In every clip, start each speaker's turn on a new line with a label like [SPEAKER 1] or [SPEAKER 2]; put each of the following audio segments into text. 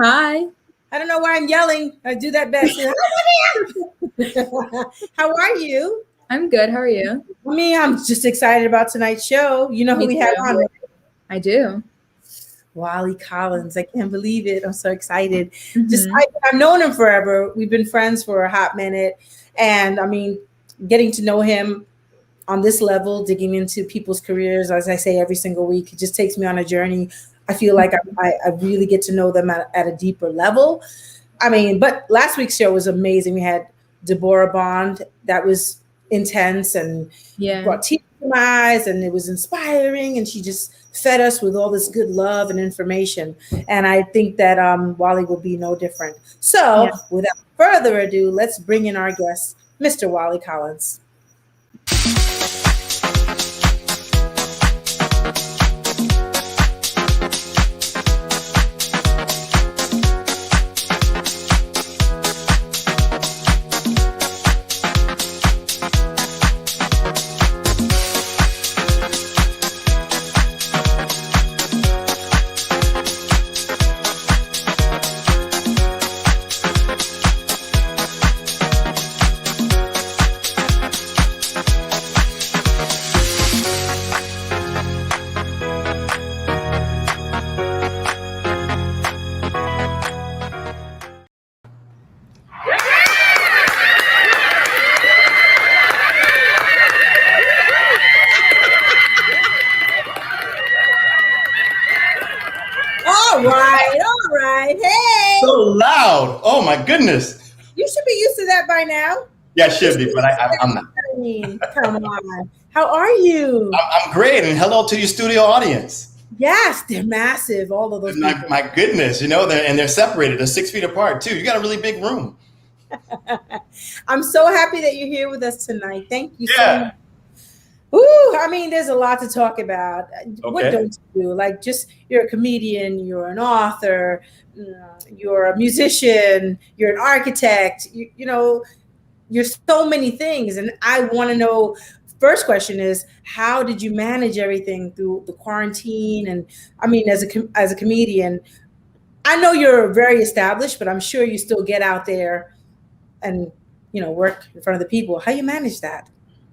[SPEAKER 1] Hi,
[SPEAKER 2] I don't know why I'm yelling. I do that best. How are you?
[SPEAKER 1] I'm good. How are you?
[SPEAKER 2] I'm just excited about tonight's show. You know who
[SPEAKER 1] Me
[SPEAKER 2] we have
[SPEAKER 1] too.
[SPEAKER 2] on?
[SPEAKER 1] I do.
[SPEAKER 2] Wali Collins. I can't believe it. I'm so excited.
[SPEAKER 1] Hmm
[SPEAKER 2] I've known him forever. We've been friends for a hot minute. And getting to know him on this level, digging into people's careers, as I say every single week, it just takes me on a journey. I feel like I really get to know them at a deeper level. But last week's show was amazing. We had Deborah Bond. That was intense and
[SPEAKER 1] Yeah.
[SPEAKER 2] brought tears to my eyes, and it was inspiring. And she just fed us with all this good love and information. And I think that Wally will be no different.
[SPEAKER 1] Yeah.
[SPEAKER 2] So, without further ado, let's bring in our guest, Mr. Wali Collins. All right. Hey,
[SPEAKER 3] So loud. Oh my goodness.
[SPEAKER 2] you should be used to that by now.
[SPEAKER 3] Yeah, I should be, but I'm not.
[SPEAKER 2] Come on. How are you?
[SPEAKER 3] I'm great, and hello to your studio audience.
[SPEAKER 2] Yes, they're massive. All of those people.
[SPEAKER 3] My goodness, they're separated. They're 6 feet apart too. You got a really big room.
[SPEAKER 2] I'm so happy that you're here with us tonight. Thank you so
[SPEAKER 3] Yeah.
[SPEAKER 2] much. Ooh, there's a lot to talk about. What
[SPEAKER 3] Okay.
[SPEAKER 2] don't you do? Like, just you're a comedian, you're an author, you're a musician, you're an architect. You're so many things, and I want to know. First question is, how did you manage everything through the quarantine? And as a comedian, I know you're very established, but I'm sure you still get out there and work in front of the people. How you manage that?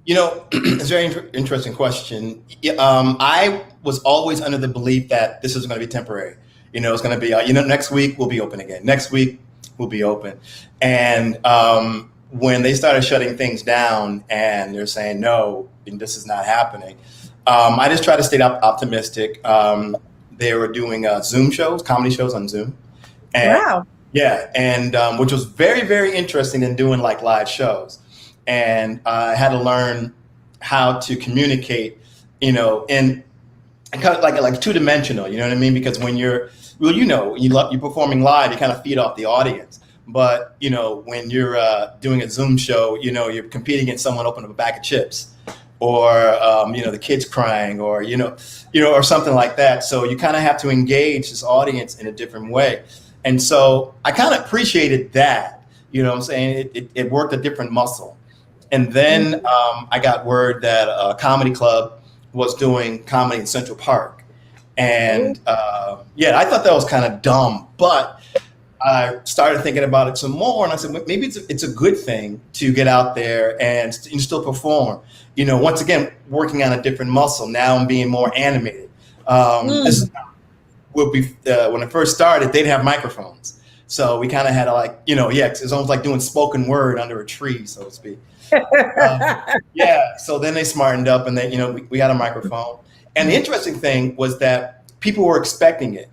[SPEAKER 3] It's a very interesting question. Yeah, I was always under the belief that this is going to be temporary. It's going to be, next week we'll be open again. Next week we'll be open. And when they started shutting things down and they're saying, no, this is not happening, I just try to stay optimistic. They were doing Zoom shows, comedy shows on Zoom. And,
[SPEAKER 2] Wow.
[SPEAKER 3] Yeah. And which was very, very interesting in doing like live shows. And I had to learn how to communicate, in kind of like two-dimensional, you know what I mean? Because when you're performing live, you kind of feed off the audience. But, when you're doing a Zoom show, you're competing against someone opening up a bag of chips or, the kids crying or, or something like that. So you kind of have to engage this audience in a different way. And so I kind of appreciated that, what I'm saying? It worked a different muscle. And then I got word that a comedy club was doing comedy in Central Park. And I thought that was kind of dumb, but I started thinking about it some more. And I said, maybe it's a good thing to get out there and still perform. Once again, working on a different muscle. Now I'm being more animated. This will be when it first started, they'd have microphones. So we kind of had to it's almost like doing spoken word under a tree, so to speak. So then they smartened up and then, we had a microphone. And the interesting thing was that people were expecting it,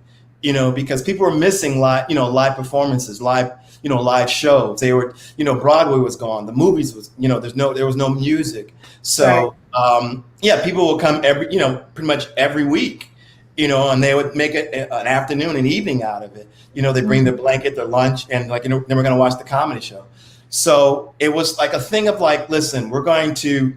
[SPEAKER 3] because people were missing live performances, live shows. They were, Broadway was gone. The movies was, there was no music. So, people will come pretty much every week, and they would make it an afternoon and evening out of it. They bring their blanket, their lunch, and then we're going to watch the comedy show. So it was like a thing of like, listen, we're going to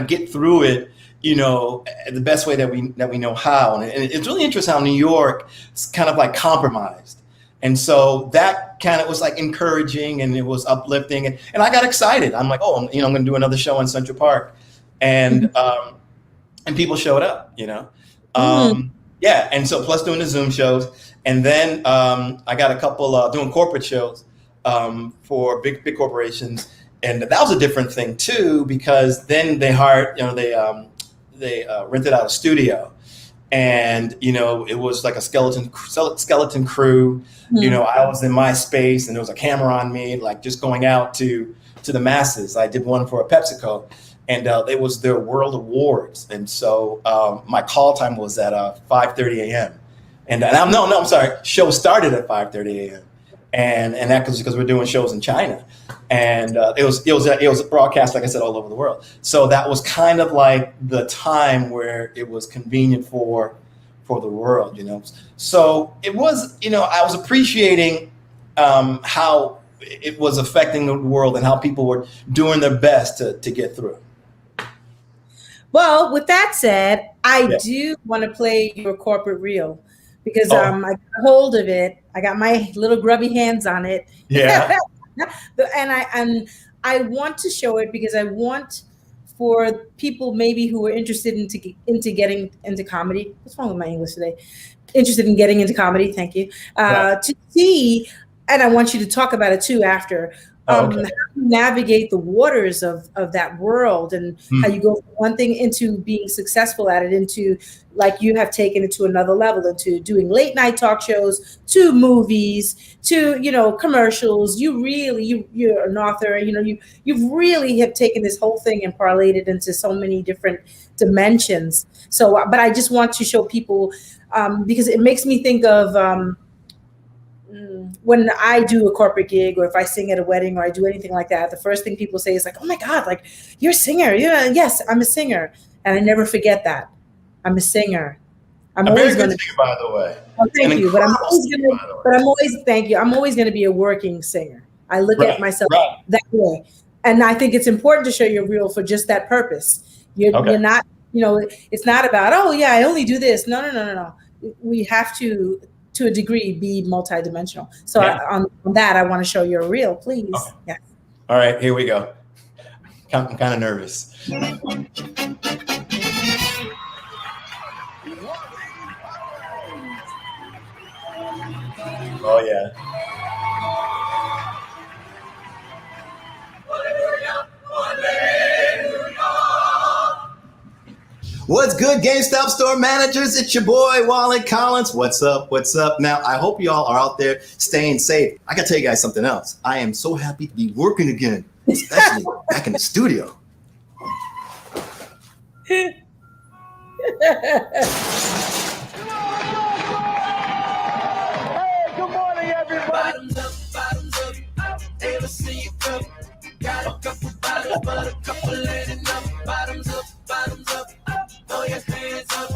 [SPEAKER 3] get through it, the best way that we know how. And it's really interesting how New York is kind of like compromised. And so that kind of was like encouraging and it was uplifting. And I got excited. I'm like, I'm going to do another show in Central Park. And people showed up, And so plus doing the Zoom shows. And then I got a couple doing corporate shows for big corporations, and that was a different thing too, because then they hired, they rented out a studio, and it was like a skeleton crew. I was in my space, and there was a camera on me, like just going out to the masses. I did one for a PepsiCo, and it was their World Awards, and so my call time was at 5:30 a.m. And I'm sorry, show started at 5:30 a.m. and that was because we're doing shows in China, and it was broadcast, like I said, all over the world. So that was kind of like the time where it was convenient for the world, So it was, I was appreciating how it was affecting the world and how people were doing their best to get through.
[SPEAKER 2] Well, with that said, I do want to play your corporate reel, because I got a hold of it. I got my little grubby hands on it.
[SPEAKER 3] Yeah.
[SPEAKER 2] and I want to show it because I want for people maybe who are interested into getting into comedy. What's wrong with my English today? Interested in getting into comedy. Thank you. To see, and I want you to talk about it too after. How you navigate the waters of that world, and how you go from one thing into being successful at it, into like you have taken it to another level, into doing late night talk shows, to movies, to commercials. You're an author. You really have taken this whole thing and parlayed it into so many different dimensions. So, but I just want to show people because it makes me think of. When I do a corporate gig, or if I sing at a wedding, or I do anything like that, the first thing people say is like, "Oh my God, like you're a singer." Yeah, yes, I'm a singer, and I never forget that. I'm a singer. I'm always going to,
[SPEAKER 3] by the way.
[SPEAKER 2] Oh, thank you, but I'm always going to. But I'm always thank you. I'm always going to be a working singer. I look at myself that way, and I think it's important to show your reel for just that purpose. You're not, it's not about, oh yeah, I only do this. No. We have to a degree, be multidimensional. So on that, I want to show you a reel, please. Okay. Yeah.
[SPEAKER 3] All right, here we go. I'm kind of nervous. Oh yeah. What's good, GameStop store managers? It's your boy, Wali Collins. What's up? Now, I hope y'all are out there staying safe. I gotta tell you guys something else. I am so happy to be working again, especially back in the studio.
[SPEAKER 4] Hey, good morning, everybody. Bottoms up. Ever see you come? Got a couple bottles, but a couple ain't enough. Bottoms up. Throw your hands up.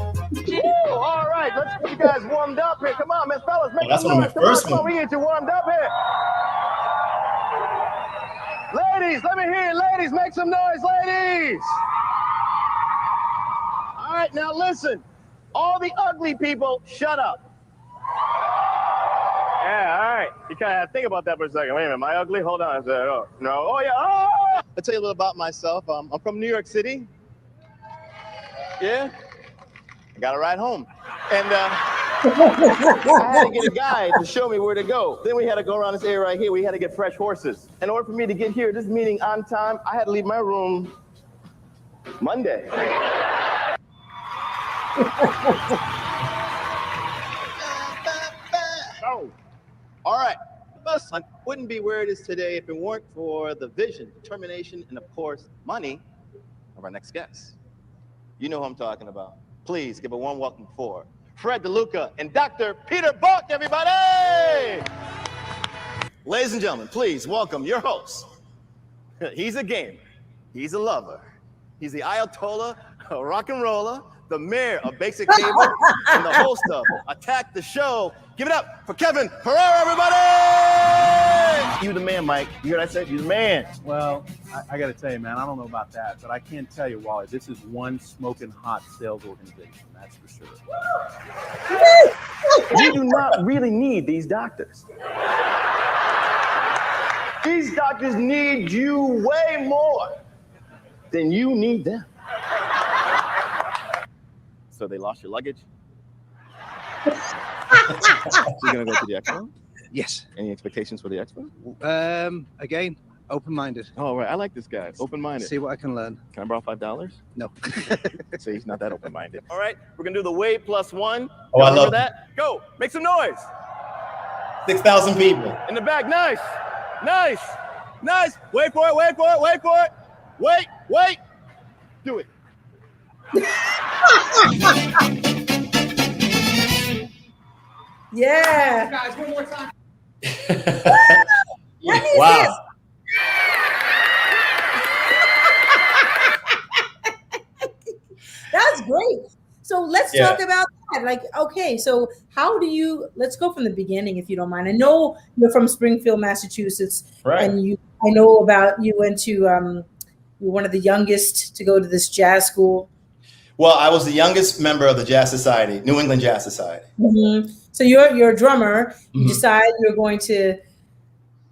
[SPEAKER 4] All right, let's get you guys warmed up here. Come on, man, fellas.
[SPEAKER 3] That's one of my first ones.
[SPEAKER 4] Come on, we get you warmed up here. Ladies, let me hear you. Ladies, make some noise, ladies. All right, now listen. All the ugly people, shut up. Yeah, all right. You kind of have to think about that for a second. Wait a minute, am I ugly? Hold on. Oh, no. Oh, yeah. Oh! I'll tell you a little about myself. I'm from New York City. Yeah? I got a ride home. And I had to get a guide to show me where to go. Then we had to go around this area right here. We had to get fresh horses. In order for me to get here, this meeting on time, I had to leave my room Monday. Oh. All right. Bus wouldn't be where it is today if it weren't for the vision, determination, and of course, money of our next guest. You know who I'm talking about. Please give a warm welcome for Fred DeLuca and Dr. Peter Buck, everybody! Ladies and gentlemen, please welcome your host. He's a gamer. He's a lover. He's the Ayatollah, a rock and roller, the mayor of Basic Cable, and the host of Attack the Show. Give it up for Kevin Pereira, everybody! You the man, Mike. You hear what I said? You the man.
[SPEAKER 5] Well, I got to tell you, man, I don't know about that, but I can tell you, Wally, this is one smoking hot sales organization. That's for sure.
[SPEAKER 4] We do not really need these doctors. These doctors need you way more than you need them. So they lost your luggage? So you're gonna go to the expo?
[SPEAKER 6] Yes.
[SPEAKER 4] Any expectations for the expo?
[SPEAKER 6] Again, open-minded.
[SPEAKER 4] Oh, right. I like this guy. Open-minded.
[SPEAKER 6] See what I can learn.
[SPEAKER 4] Can I borrow $5?
[SPEAKER 6] No.
[SPEAKER 4] See, he's not that open-minded. All right, we're gonna do the wave plus one.
[SPEAKER 3] Oh, I
[SPEAKER 4] Remember
[SPEAKER 3] love
[SPEAKER 4] that. Go, make some noise.
[SPEAKER 3] 6,000 people.
[SPEAKER 4] In the back, nice, nice, nice. Wait for it, wait for it, wait for it. Wait, wait. Do it.
[SPEAKER 2] Yeah.
[SPEAKER 7] Guys, one more time.
[SPEAKER 3] Wow.
[SPEAKER 2] That's great. So let's
[SPEAKER 3] Yeah.
[SPEAKER 2] talk about that. Like, okay, so how do you? Let's go from the beginning, if you don't mind. I know you're from Springfield, Massachusetts,
[SPEAKER 3] Right.
[SPEAKER 2] and I know about you went to you're one of the youngest to go to this jazz school.
[SPEAKER 3] Well, I was the youngest member of the Jazz Society, New England Jazz Society.
[SPEAKER 2] Mm-hmm. So you're a drummer. You
[SPEAKER 3] Mhm.
[SPEAKER 2] decide you're going to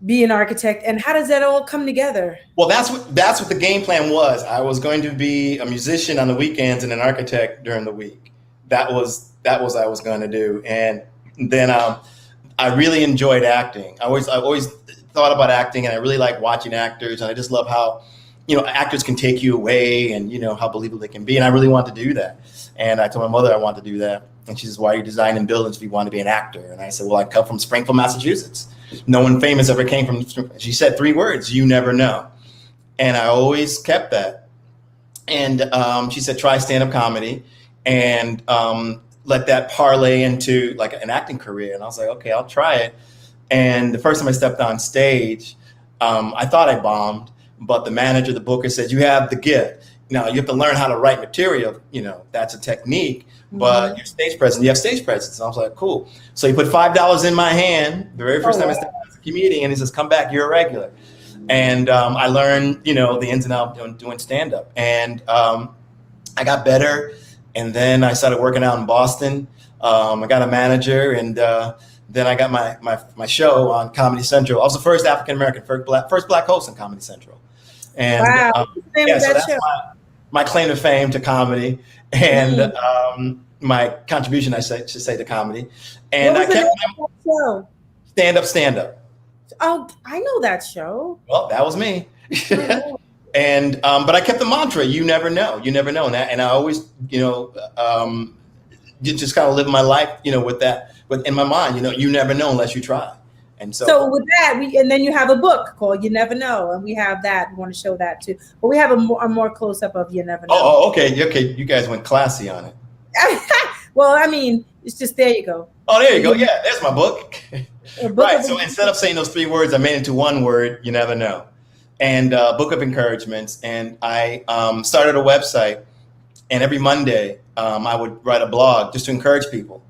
[SPEAKER 2] be an architect, and how does that all come together?
[SPEAKER 3] Well, that's what the game plan was. I was going to be a musician on the weekends and an architect during the week. That was what I was going to do. And then I really enjoyed acting. I always thought about acting, and I really like watching actors, and I just love how actors can take you away, and how believable they can be. And I really wanted to do that. And I told my mother I wanted to do that, and she says, "Why are you designing buildings if you want to be an actor?" And I said, "Well, I come from Springfield, Massachusetts. No one famous ever came from." She said 3 words: "You never know." And I always kept that. And she said, "Try stand-up comedy, and let that parlay into like an acting career." And I was like, "Okay, I'll try it." And the first time I stepped on stage, I thought I bombed, but the manager, the booker, said, "You have the gift. Now you have to learn how to write material. That's a technique, but you're stage presence. You have stage presence." And I was like, "Cool." So he put $5 in my hand the very first time I stepped as a comedian, and he says, "Come back, you're a regular." And I learned, the ins and outs doing stand-up. And I got better. And then I started working out in Boston. I got a manager, and then I got my show on Comedy Central. I was the first African-American, first black host on Comedy Central. And
[SPEAKER 2] Wow.
[SPEAKER 3] so that's my claim to fame to comedy, and my contribution, I should say, to comedy. And I kept
[SPEAKER 2] show?
[SPEAKER 3] Stand Up.
[SPEAKER 2] Oh, I know that show.
[SPEAKER 3] Well, that was me. And but I kept the mantra: "You never know, you never know." And I always, just kind of live my life, with that, in my mind, you never know unless you try. And so
[SPEAKER 2] with that, and then you have a book called "You Never Know," and we have that. We want to show that too, but we have a more close up of "You Never Know."
[SPEAKER 3] Oh, okay. You guys went classy on it.
[SPEAKER 2] Well, I mean, it's just there you go.
[SPEAKER 3] Oh, there you go. Yeah, there's my book. Right. So
[SPEAKER 2] of-
[SPEAKER 3] instead of saying those 3 words, I made it into 1 word: "You never know." And book of encouragements. And I started a website, and every Monday I would write a blog just to encourage people.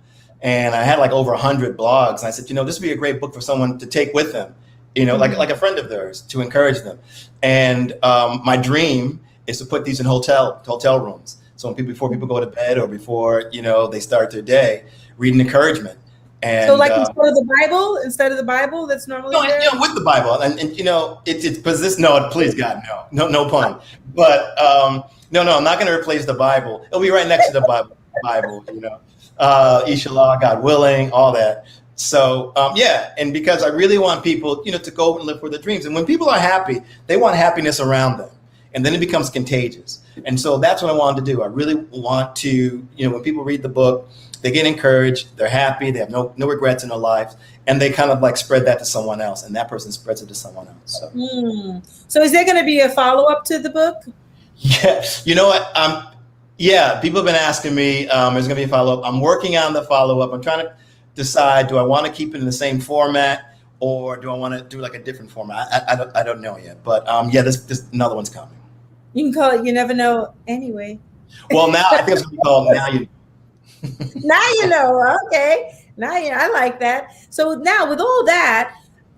[SPEAKER 3] And I had like over 100 blogs. And I said, this would be a great book for someone to take with them, like a friend of theirs, to encourage them. And my dream is to put these in hotel rooms. So before people go to bed, or before, they start their day, read an encouragement. And
[SPEAKER 2] so like instead of the Bible that's normally there?
[SPEAKER 3] with the Bible. And it's position. No, please God, no pun. But no, I'm not going to replace the Bible. It'll be right next to the Bible, inshallah, God willing, all that. So and because I really want people, to go and live for their dreams. And when people are happy, they want happiness around them, and then it becomes contagious. And so that's what I wanted to do. I really want to, when people read the book, they get encouraged, they're happy, they have no regrets in their lives, and they kind of like spread that to someone else, and that person spreads it to someone else. So,
[SPEAKER 2] so is there going to be a follow-up to the book?
[SPEAKER 3] Yeah, you know what? People have been asking me, there's going to be a follow-up. I'm working on the follow-up. I'm trying to decide, do I want to keep it in the same format, or do I want to do like a different format? I don't know yet. But this another one's coming.
[SPEAKER 2] You can call it "You Never Know" anyway.
[SPEAKER 3] Well, now I think it's going to be called "Now You."
[SPEAKER 2] Now you know. Okay. Now I like that. So now with all that,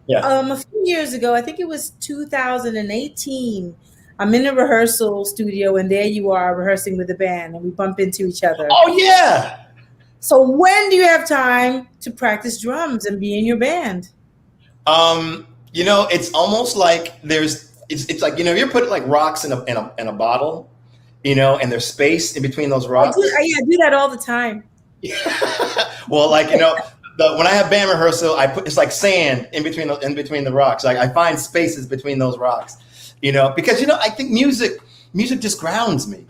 [SPEAKER 2] a few years ago, I think it was 2018. I'm in a rehearsal studio, and there you are rehearsing with the band, and we bump into each other.
[SPEAKER 3] Oh yeah.
[SPEAKER 2] So when do you have time to practice drums and be in your band?
[SPEAKER 3] It's almost like it's like you're putting like rocks in a bottle, and there's space in between those rocks.
[SPEAKER 2] I do that all the time.
[SPEAKER 3] Well, like, when I have band rehearsal, it's like sand in between the rocks. Like I find spaces between those rocks, because I think music just grounds me.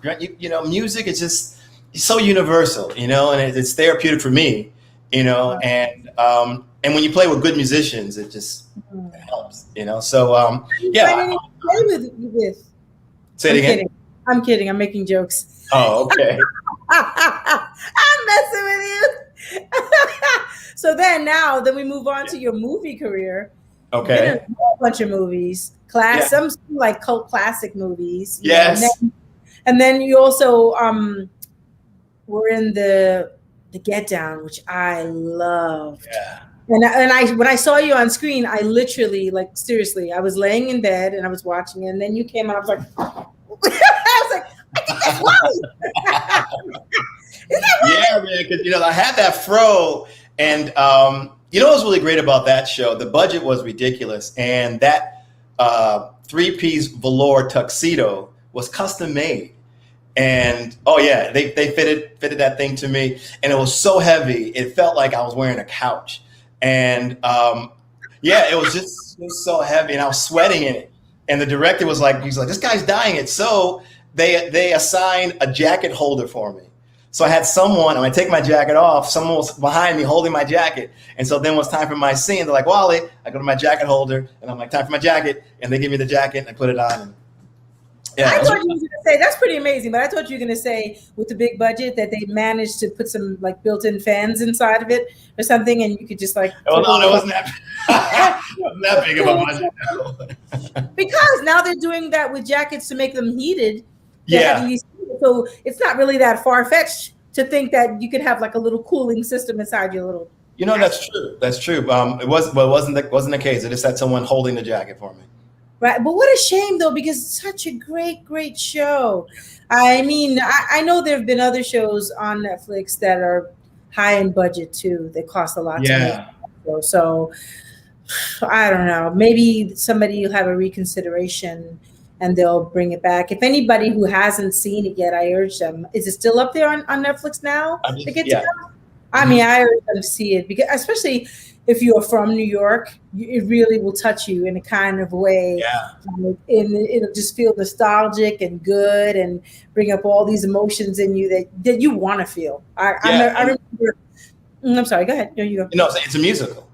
[SPEAKER 3] Music is just so universal, and it's therapeutic for me, and when you play with good musicians, it just helps, So yeah.
[SPEAKER 2] With.
[SPEAKER 3] Say it again.
[SPEAKER 2] I'm kidding. I'm making jokes.
[SPEAKER 3] Oh, okay.
[SPEAKER 2] I'm messing with you. So then we move on to your movie career.
[SPEAKER 3] Okay.
[SPEAKER 2] You've been in a bunch of movies, some like cult classic movies.
[SPEAKER 3] Yes.
[SPEAKER 2] And then you also were in the Get Down, which I loved.
[SPEAKER 3] Yeah.
[SPEAKER 2] And when I saw you on screen, I literally, like, seriously, I was laying in bed and I was watching it, and then you came out. I was like, I think that's Wali. Is that Wali?
[SPEAKER 3] Yeah, man, because I had that fro, and what was really great about that show? The budget was ridiculous, and that 3-piece velour tuxedo was custom made. And oh yeah, they fitted that thing to me, and it was so heavy it felt like I was wearing a couch. And it was so heavy, and I was sweating in it. And the director was like, this guy's dying it. So they assigned a jacket holder for me. So I had someone, and I take my jacket off, someone was behind me holding my jacket. And so then when it was time for my scene, they're like, Wali, I go to my jacket holder, and I'm like, time for my jacket. And they give me the jacket, and I put it on. And
[SPEAKER 2] I thought you were going to say, that's pretty amazing, but I thought you were going to say with the big budget that they managed to put some like built-in fans inside of it or something, and you could just like...
[SPEAKER 3] Oh, no, it wasn't that big of a budget.
[SPEAKER 2] Because now they're doing that with jackets to make them heated.
[SPEAKER 3] Yeah.
[SPEAKER 2] So it's not really that far-fetched to think that you could have like a little cooling system inside your little...
[SPEAKER 3] That's true. That's true. It wasn't the case. It just had someone holding the jacket for me.
[SPEAKER 2] Right, but what a shame though, because it's such a great show. I mean, I know there have been other shows on Netflix that are high in budget too. They cost a lot to make. So I don't know. Maybe somebody will have a reconsideration and they'll bring it back. If anybody who hasn't seen it yet, I urge them. Is it still up there on Netflix now? I mean, I urge them to see it, because especially if you're from New York, it really will touch you in a kind of way.
[SPEAKER 3] Yeah.
[SPEAKER 2] And it'll just feel nostalgic and good and bring up all these emotions in you that you want to feel. I remember. I'm sorry. Go ahead. There you go.
[SPEAKER 3] It's a musical,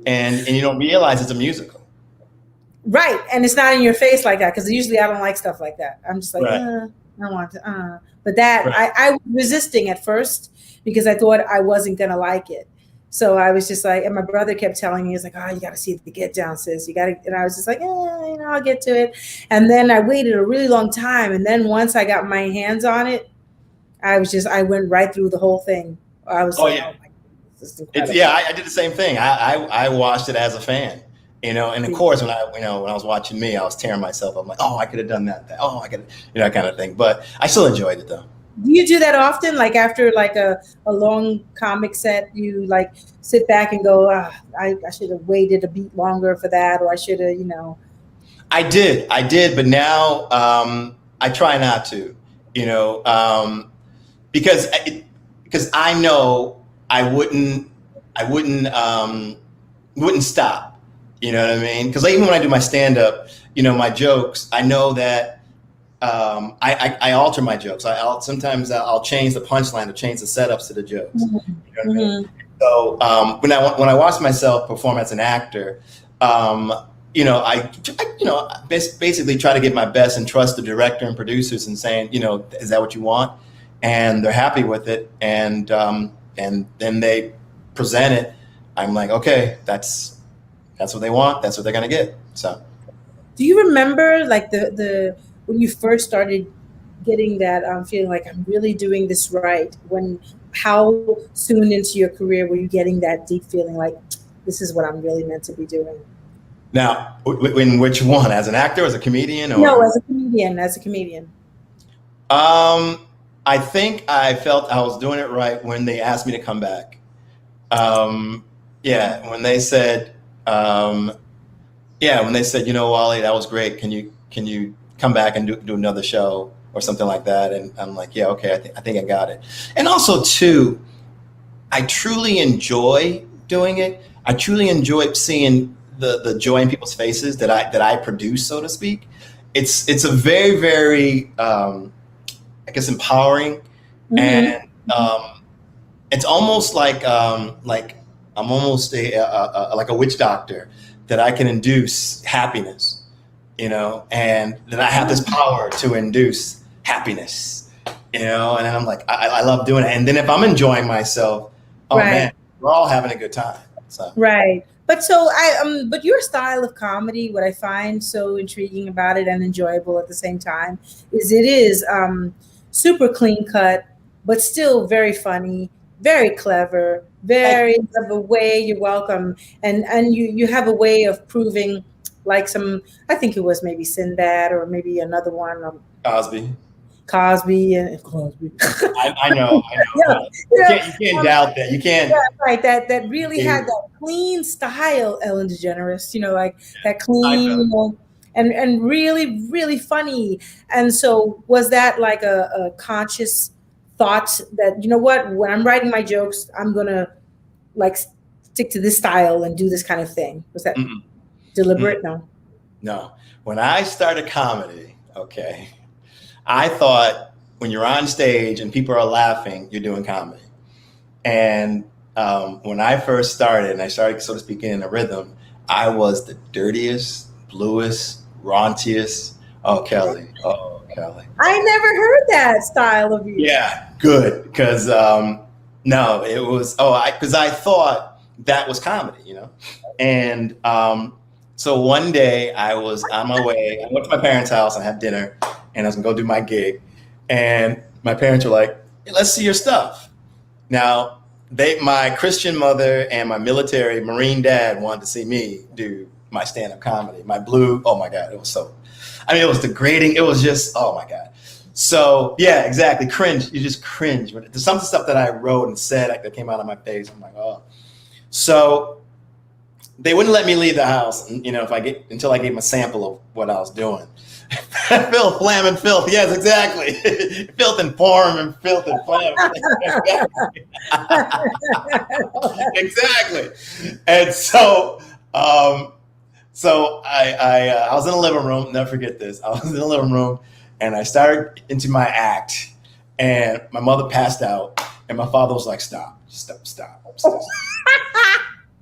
[SPEAKER 3] and you don't realize it's a musical.
[SPEAKER 2] Right, and it's not in your face like that, because usually I don't like stuff like that. I'm just like,
[SPEAKER 3] Right.
[SPEAKER 2] I don't want to. But that
[SPEAKER 3] Right.
[SPEAKER 2] I was resisting at first because I thought I wasn't gonna like it. So I was just like, and my brother kept telling me, he was like, you got to see the Get Down, sis. You got to, and I was just like, I'll get to it. And then I waited a really long time. And then once I got my hands on it, I went right through the whole thing. I was like,
[SPEAKER 3] yeah.
[SPEAKER 2] oh my goodness, this is incredible.
[SPEAKER 3] I did the same thing. I watched it as a fan, and of course, when I was watching me, I was tearing myself up. I'm like, I could have done that. I could, that kind of thing. But I still enjoyed it though.
[SPEAKER 2] Do you do that often? Like after like a long comic set, you like sit back and go, I should have waited a beat longer for that, or I should have,
[SPEAKER 3] I did, but now I try not to, because I know I wouldn't stop. You know what I mean? Because even when I do my stand up, my jokes, I know that. I alter my jokes. Sometimes I'll change the punchline or change the setups to the jokes.
[SPEAKER 2] Mm-hmm.
[SPEAKER 3] You know what I mean? So when I watch myself perform as an actor, I basically try to give my best and trust the director and producers and saying, is that what you want? And they're happy with it, and then they present it. I'm like, okay, that's what they want. That's what they're gonna get. So,
[SPEAKER 2] do you remember like the when you first started getting that feeling like I'm really doing this right? How soon into your career were you getting that deep feeling like this is what I'm really meant to be doing?
[SPEAKER 3] Now, in which one? As an actor, as a comedian? Or?
[SPEAKER 2] No, as a comedian.
[SPEAKER 3] I think I felt I was doing it right when they asked me to come back. When they said, Wali, that was great. Can you come back and do another show or something like that? And I'm like, yeah, okay, I think I got it. And also too, I truly enjoy doing it. I truly enjoy seeing the joy in people's faces that I produce, so to speak. It's a very, very I guess empowering,
[SPEAKER 2] Mhm.
[SPEAKER 3] and it's almost like I'm almost a like a witch doctor, that I can induce happiness, and that I have this power to induce happiness, and then I'm like, I love doing it. And then if I'm enjoying myself, oh
[SPEAKER 2] Right.
[SPEAKER 3] man, we're all having a good time. So
[SPEAKER 2] Right. But your style of comedy, what I find so intriguing about it and enjoyable at the same time, is it is super clean cut, but still very funny, very clever,
[SPEAKER 3] thank
[SPEAKER 2] very have a way. You're welcome, and you have a way of proving, like some. I think it was maybe Sinbad or maybe another one,
[SPEAKER 3] Cosby.
[SPEAKER 2] Cosby and Cosby.
[SPEAKER 3] I know,
[SPEAKER 2] Yeah,
[SPEAKER 3] but
[SPEAKER 2] yeah.
[SPEAKER 3] you can't doubt that. You
[SPEAKER 2] Yeah,
[SPEAKER 3] can't.
[SPEAKER 2] right. That really had that clean style, Ellen DeGeneres. Like that clean,
[SPEAKER 3] Seinfeld.
[SPEAKER 2] and really, really funny. And so, was that like a conscious thought that, you know what, when I'm writing my jokes, I'm gonna like stick to this style and do this kind of thing? Was that
[SPEAKER 3] Mm-mm. Mm-mm.
[SPEAKER 2] deliberate? No.
[SPEAKER 3] No. When I started comedy, okay, I thought when you're on stage and people are laughing, you're doing comedy. And when I first started, and I started, so to speak, in a rhythm, I was the dirtiest, bluest, raunchiest. Oh, Kelly. Oh, Kelly.
[SPEAKER 2] I never heard that style of you.
[SPEAKER 3] Yeah, good. Because no, it was, because I thought that was comedy. And so one day I was on my way. I went to my parents' house. I had dinner, and I was gonna go do my gig. And my parents were like, "Hey, let's see your stuff." Now, my Christian mother and my military Marine dad wanted to see me do my stand-up comedy. My blue, oh my God, it was so, it was degrading. It was just, oh my God. So yeah, exactly. Cringe. You just cringe. But there's some stuff that I wrote and said that came out of my face. I'm like, oh. So they wouldn't let me leave the house, until I gave them a sample of what I was doing. Filth, flam, and filth. Yes, exactly. Filth and form and filth and flam. Exactly. And so, I was in the living room. Never forget this. I was in the living room, and I started into my act, and my mother passed out, and my father was like, "Stop,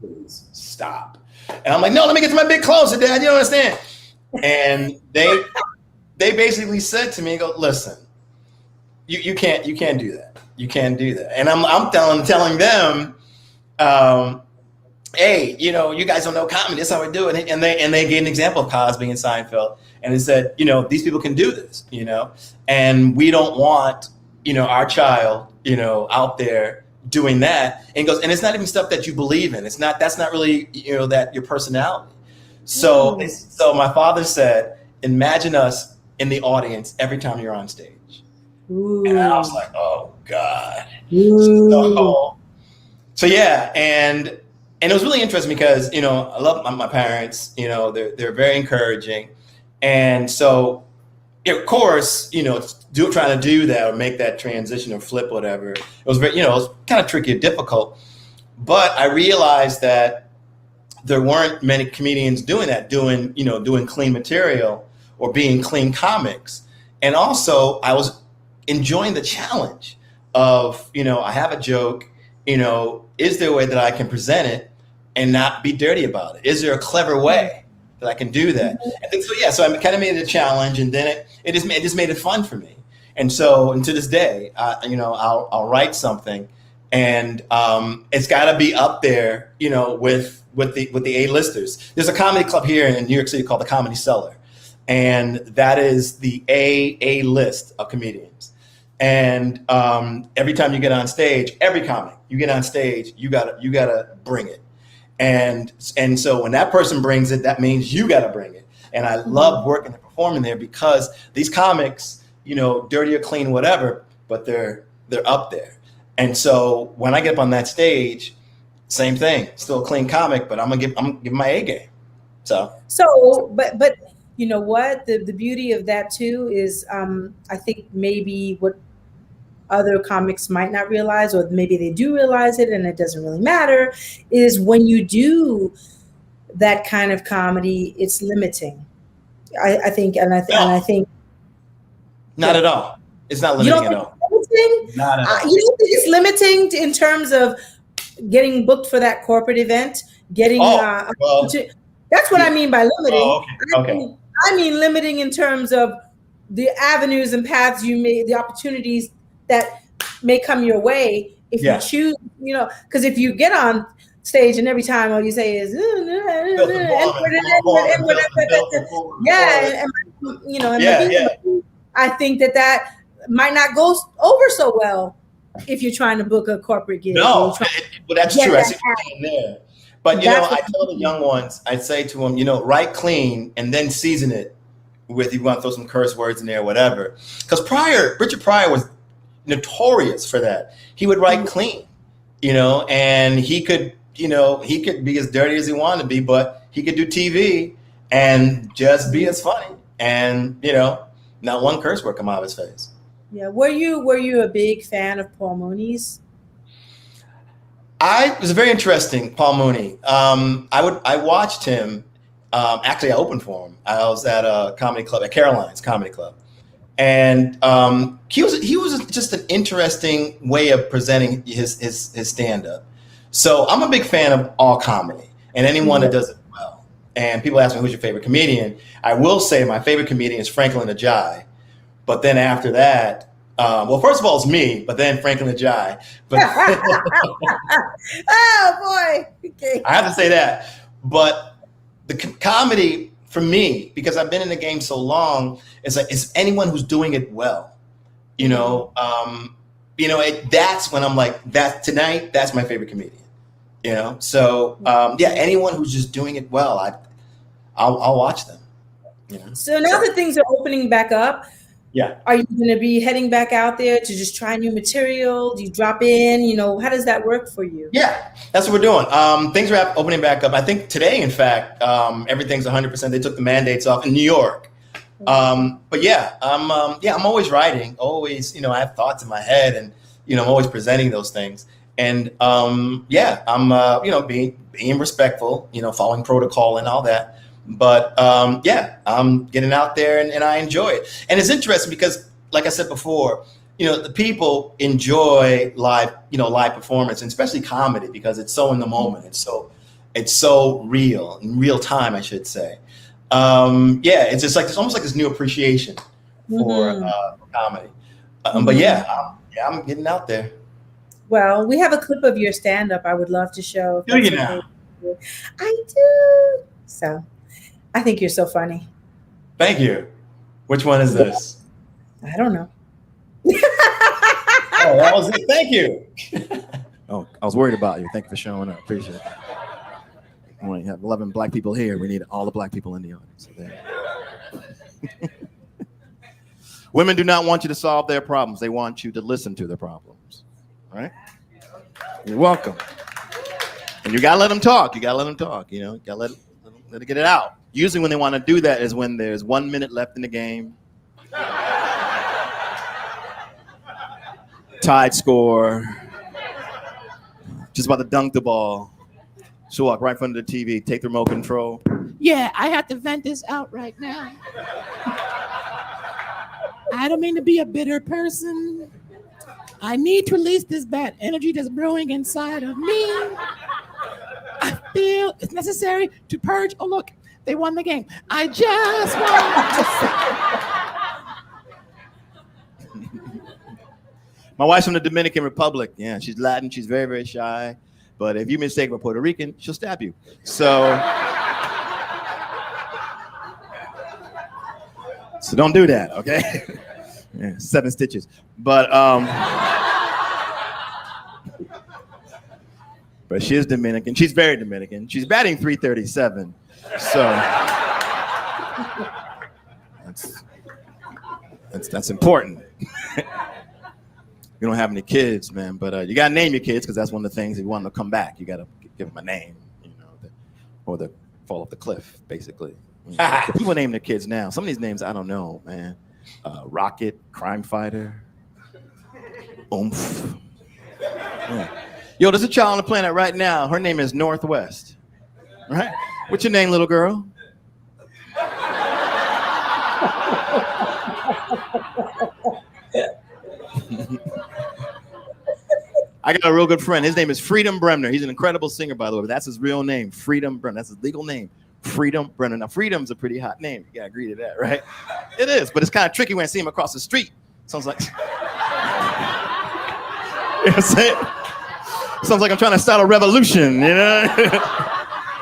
[SPEAKER 3] please stop." And I'm like, "No, let me get to my big closer, Dad. You don't understand." And they basically said to me, "Go listen, you can't do that. You can't do that." And I'm telling them, "Hey, you guys don't know comedy. That's how we do it." And they gave an example of Cosby and Seinfeld, and they said, these people can do this, and we don't want our child out there doing that. And goes, and it's not even stuff that you believe in. That's not really that your personality. So my father said, imagine us in the audience every time you're on stage.
[SPEAKER 2] Ooh.
[SPEAKER 3] And I was like, oh God.
[SPEAKER 2] Ooh.
[SPEAKER 3] So yeah, and it was really interesting because I love my parents. They're very encouraging, and so of course trying to do that or make that transition or flip whatever. It was very it was kind of tricky and difficult, but I realized that there weren't many comedians doing that, doing clean material or being clean comics. And also I was enjoying the challenge of, I have a joke, is there a way that I can present it and not be dirty about it? Is there a clever way that I can do that? And so I kind of made it a challenge, and then it just made it fun for me. And so, and to this day, I'll write something, and it's got to be up there, with the A-listers. There's a comedy club here in New York City called the Comedy Cellar, and that is the A list of comedians. And every time you get on stage, every comic you get on stage, you gotta bring it. And so when that person brings it, that means you gotta bring it. And I love working and performing there because these comics, dirty or clean, whatever, but they're up there. And so when I get up on that stage, same thing, still a clean comic, but I'm gonna give my A game. So,
[SPEAKER 2] but you know what? The beauty of that too is, I think maybe what other comics might not realize, or maybe they do realize it and it doesn't really matter, is when you do that kind of comedy, it's limiting. I think, and I think
[SPEAKER 3] Not at all. It's not
[SPEAKER 2] you don't
[SPEAKER 3] limiting at
[SPEAKER 2] think
[SPEAKER 3] all.
[SPEAKER 2] it's limiting.
[SPEAKER 3] Not at all.
[SPEAKER 2] You don't think it's limiting in terms of getting booked for that corporate event, getting.
[SPEAKER 3] Well,
[SPEAKER 2] that's what I mean by limiting.
[SPEAKER 3] Oh, okay.
[SPEAKER 2] I mean limiting in terms of the avenues and paths you may, the opportunities that may come your way if you choose. Because if you get on stage and every time all you say is I think that might not go over so well if you're trying to book a corporate gig.
[SPEAKER 3] No, well, that's true. I see what you're saying there. But I tell the young ones, I say to them, write clean and then season it with, you want to throw some curse words in there, whatever. Because Richard Pryor was notorious for that. He would write clean, and he could be as dirty as he wanted to be, but he could do TV and just be as funny, and not one curse word come out of his face.
[SPEAKER 2] Yeah. Were you a big fan of Paul Mooney's?
[SPEAKER 3] I was very interesting, Paul Mooney. I watched him. Actually, I opened for him. I was at a comedy club, at Caroline's Comedy Club, and he was just an interesting way of presenting his stand-up. So I'm a big fan of all comedy and anyone that does it well. And people ask me, who's your favorite comedian? I will say my favorite comedian is Franklin Ajayi. But then after that, first of all, it's me, but then Franklin Ajayi. But
[SPEAKER 2] oh, boy. Okay.
[SPEAKER 3] I have to say that. But the comedy, for me, because I've been in the game so long, it's anyone who's doing it well. That's when I'm like, tonight, that's my favorite comedian. So anyone who's just doing it well, I'll watch them.
[SPEAKER 2] So now that things are opening back up, are you going to be heading back out there to just try new material? Do you drop in? How does that work for you? Yeah,
[SPEAKER 3] that's what we're doing. Things are opening back up. I think today, in fact, everything's 100%. They took the mandates off in New York. But I'm always writing. Always, I have thoughts in my head, and I'm always presenting those things. And I'm being respectful, following protocol and all that. But I'm getting out there and I enjoy it. And it's interesting because, like I said before, the people enjoy live performance, and especially comedy, because it's so in the moment. It's so real, in real time, I should say. It's just like, it's almost like this new appreciation for comedy. But I'm getting out there.
[SPEAKER 2] Well, we have a clip of your stand-up I would love to show.
[SPEAKER 3] Do you now?
[SPEAKER 2] I do. So I think you're so funny.
[SPEAKER 3] Thank you. Which one is this?
[SPEAKER 2] I don't know.
[SPEAKER 3] Oh, that was it. Thank you.
[SPEAKER 7] Oh, I was worried about you. Thank you for showing up. Appreciate it. We have 11 black people here. We need all the black people in the audience. So
[SPEAKER 4] Women do not want you to solve their problems. They want you to listen to their problems. Right?
[SPEAKER 7] You're welcome.
[SPEAKER 4] And you gotta let them talk. You gotta let it get it out. Usually when they want to do that is when there's 1 minute left in the game. Tied score. Just about to dunk the ball. She'll walk right in front of the TV, take the remote control.
[SPEAKER 8] Yeah, I have to vent this out right now. I don't mean to be a bitter person. I need to release this bad energy that's brewing inside of me. I feel it's necessary to purge. Oh, look, they won the game. I just want to say.
[SPEAKER 4] My wife's from the Dominican Republic. Yeah, she's Latin. She's very, very shy. But if you mistake her for Puerto Rican, she'll stab you. So don't do that, okay? Yeah, 7 stitches. But she is Dominican. She's very Dominican. She's batting .337. So that's important. You don't have any kids, man, but you gotta name your kids, because that's one of the things. If you want them to come back, you gotta give them a name, or they fall off the cliff, basically. People name their kids now. Some of these names I don't know, man. Rocket, Crime Fighter.
[SPEAKER 7] oomph. Yeah. Yo, there's a child on the planet right now. Her name is Northwest. Right? What's your name, little girl? I got a real good friend. His name is Freedom Bremner. He's an incredible singer, by the way. But that's his real name, Freedom Bremner. That's his legal name, Freedom Bremner. Now, Freedom's a pretty hot name. You gotta agree to that, right? It is, but it's kind of tricky when I see him across the street. Sounds like, you know what I'm saying? Sounds like I'm trying to start a revolution, you know?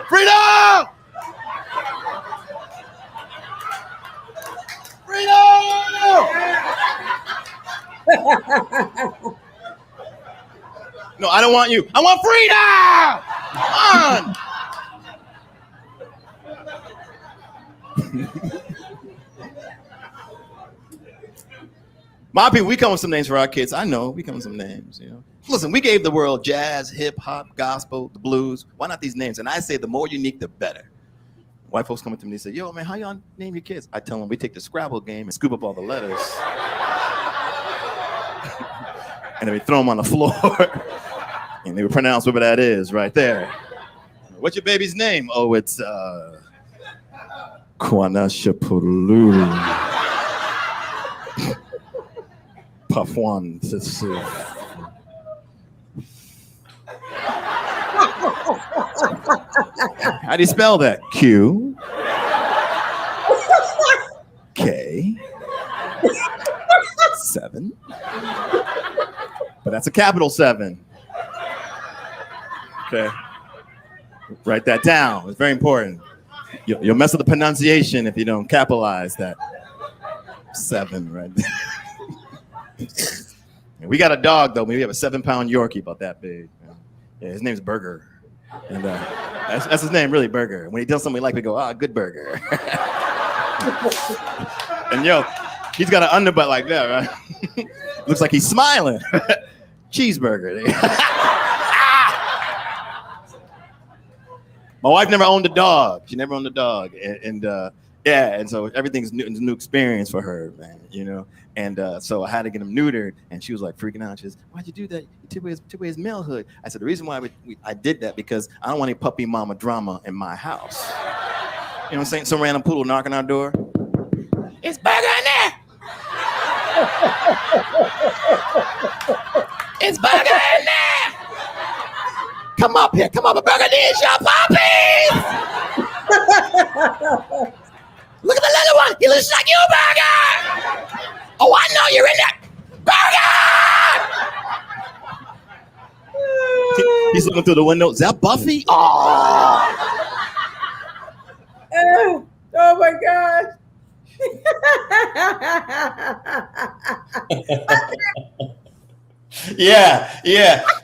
[SPEAKER 7] Freedom! Freedom! No, I don't want you. I want freedom! Come on! My people, we come with some names for our kids. I know, we come with some names, you know. Listen, we gave the world jazz, hip hop, gospel, the blues. Why not these names? And I say the more unique, the better. White folks come up to me and say, yo, man, how y'all name your kids? I tell them we take the Scrabble game and scoop up all the letters. And then we throw them on the floor. And they would pronounce whatever that is right there. What's your baby's name? Oh, it's Kwanashapulu. Pafwan. How do you spell that? Q K 7. But that's a capital 7. Okay. Write that down. It's very important. You'll mess up the pronunciation if you don't capitalize that 7 right there. We got a dog, though. We have a 7-pound Yorkie about that big. Yeah, his name's Burger. And that's his name, really, Burger. When he does something we like, we go, good burger. And yo, he's got an underbutt like that, right? Looks like he's smiling. Cheeseburger. My wife never owned a dog. She never owned a dog. And so everything's new, it's a new experience for her, man, you know? And so I had to get him neutered, and she was like freaking out. She says, why'd you do that? You took away his malehood. I said, the reason why I did that because I don't want any puppy mama drama in my house. You know what I'm saying? Some random poodle knocking on our door. It's Burger in there! It's Burger in there! Come up here, come up, Burger needs your puppies! Look at the little one, he looks like you, Burger! Oh, I know you're in there! Burger! He's looking through the window. Is that Buffy? Oh!
[SPEAKER 2] Oh my God.
[SPEAKER 3] Yeah.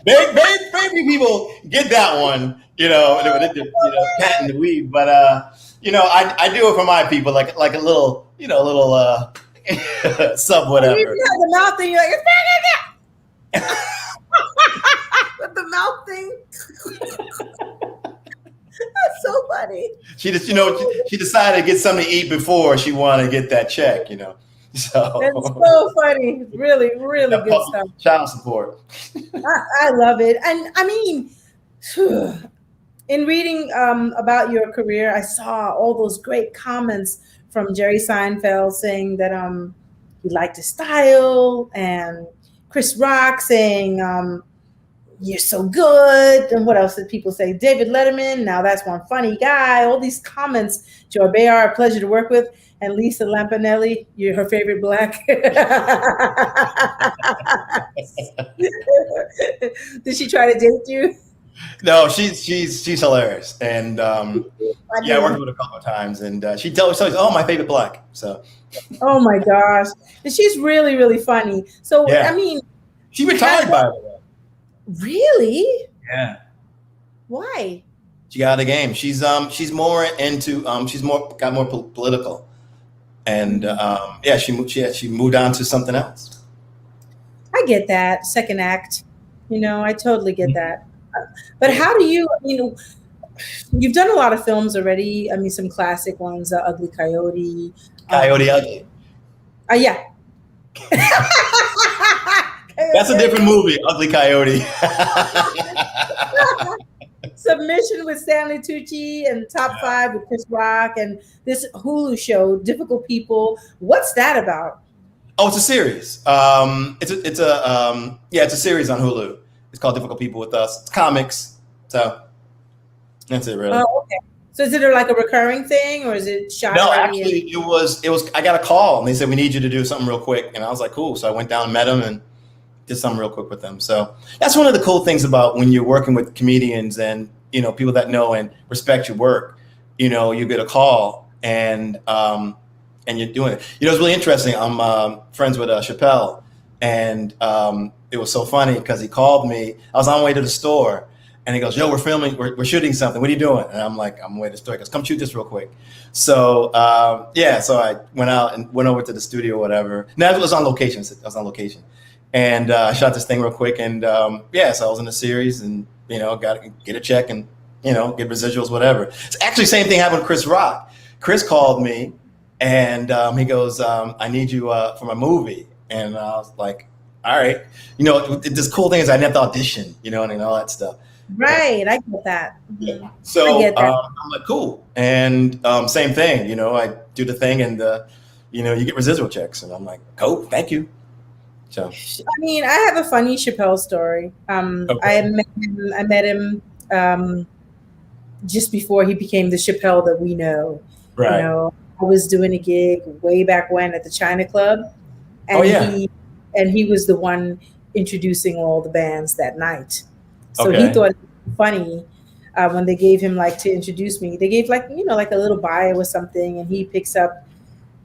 [SPEAKER 3] Maybe people get that one, you know, cat in the weed. But you know, I do it for my people, like a little, sub whatever.
[SPEAKER 2] You have the mouth thing, you're like, it's with the mouth thing. That's so funny.
[SPEAKER 3] She just, she decided to get something to eat before she wanted to get that check, you know. So
[SPEAKER 2] it's so funny. Really, really good stuff.
[SPEAKER 3] Child support.
[SPEAKER 2] I love it. And I mean, in reading about your career, I saw all those great comments from Jerry Seinfeld saying that he liked his style, and Chris Rock saying you're so good. And what else did people say? David Letterman, now that's one funny guy. All these comments. Joy Behar, a pleasure to work with. And Lisa Lampanelli, you're her favorite Black. Did she try to date you?
[SPEAKER 3] No, she's hilarious, and I worked with her a couple of times, and she tells us, "Oh, my favorite Black." So,
[SPEAKER 2] oh my gosh, and she's really, really funny. So, yeah. I mean,
[SPEAKER 3] she retired by the way.
[SPEAKER 2] Really?
[SPEAKER 3] Yeah.
[SPEAKER 2] Why?
[SPEAKER 3] She got out of the game. She's more into got more political, and she moved on to something else.
[SPEAKER 2] I get that second act. I totally get that. But how do you, you've done a lot of films already. I mean, some classic ones, Ugly Coyote.
[SPEAKER 3] Coyote Ugly.
[SPEAKER 2] Yeah.
[SPEAKER 3] That's a different movie, Ugly Coyote.
[SPEAKER 2] Submission with Stanley Tucci and Top 5 with Chris Rock and this Hulu show, Difficult People. What's that about?
[SPEAKER 3] Oh, it's a series. It's a series on Hulu. It's called Difficult People with Us. It's comics. So that's it, really.
[SPEAKER 2] Oh, okay. So is it like a recurring thing, or is it shot?
[SPEAKER 3] No, actually, it was. I got a call and they said we need you to do something real quick, and I was like, cool. So I went down and met them and did something real quick with them. So that's one of the cool things about when you're working with comedians and people that know and respect your work. You get a call and you're doing it. It's really interesting. I'm friends with Chappelle, and it was so funny because he called me. I was on my way to the store. And he goes, yo, we're filming, we're shooting something. What are you doing? And I'm like, I'm on my way to the store. He goes, come shoot this real quick. So, so I went out and went over to the studio or whatever. Now, it was on location. I was on location. And I shot this thing real quick. And so I was in the series and, got to get a check and, get residuals, whatever. It's actually the same thing happened with Chris Rock. Chris called me and he goes, I need you for my movie. And I was like, all right. This cool thing is I didn't have to audition, and all that stuff.
[SPEAKER 2] Right, I get that. Mm-hmm.
[SPEAKER 3] So I'm like, cool. And same thing, I do the thing and, you get residual checks. And I'm like, cool, thank you. So,
[SPEAKER 2] I have a funny Chappelle story. Okay. I met him just before he became the Chappelle that we know.
[SPEAKER 3] Right.
[SPEAKER 2] I was doing a gig way back when at the China Club. And he was the one introducing all the bands that night. So he thought it was funny when they gave him to introduce me. They gave like a little bio or something, and he picks up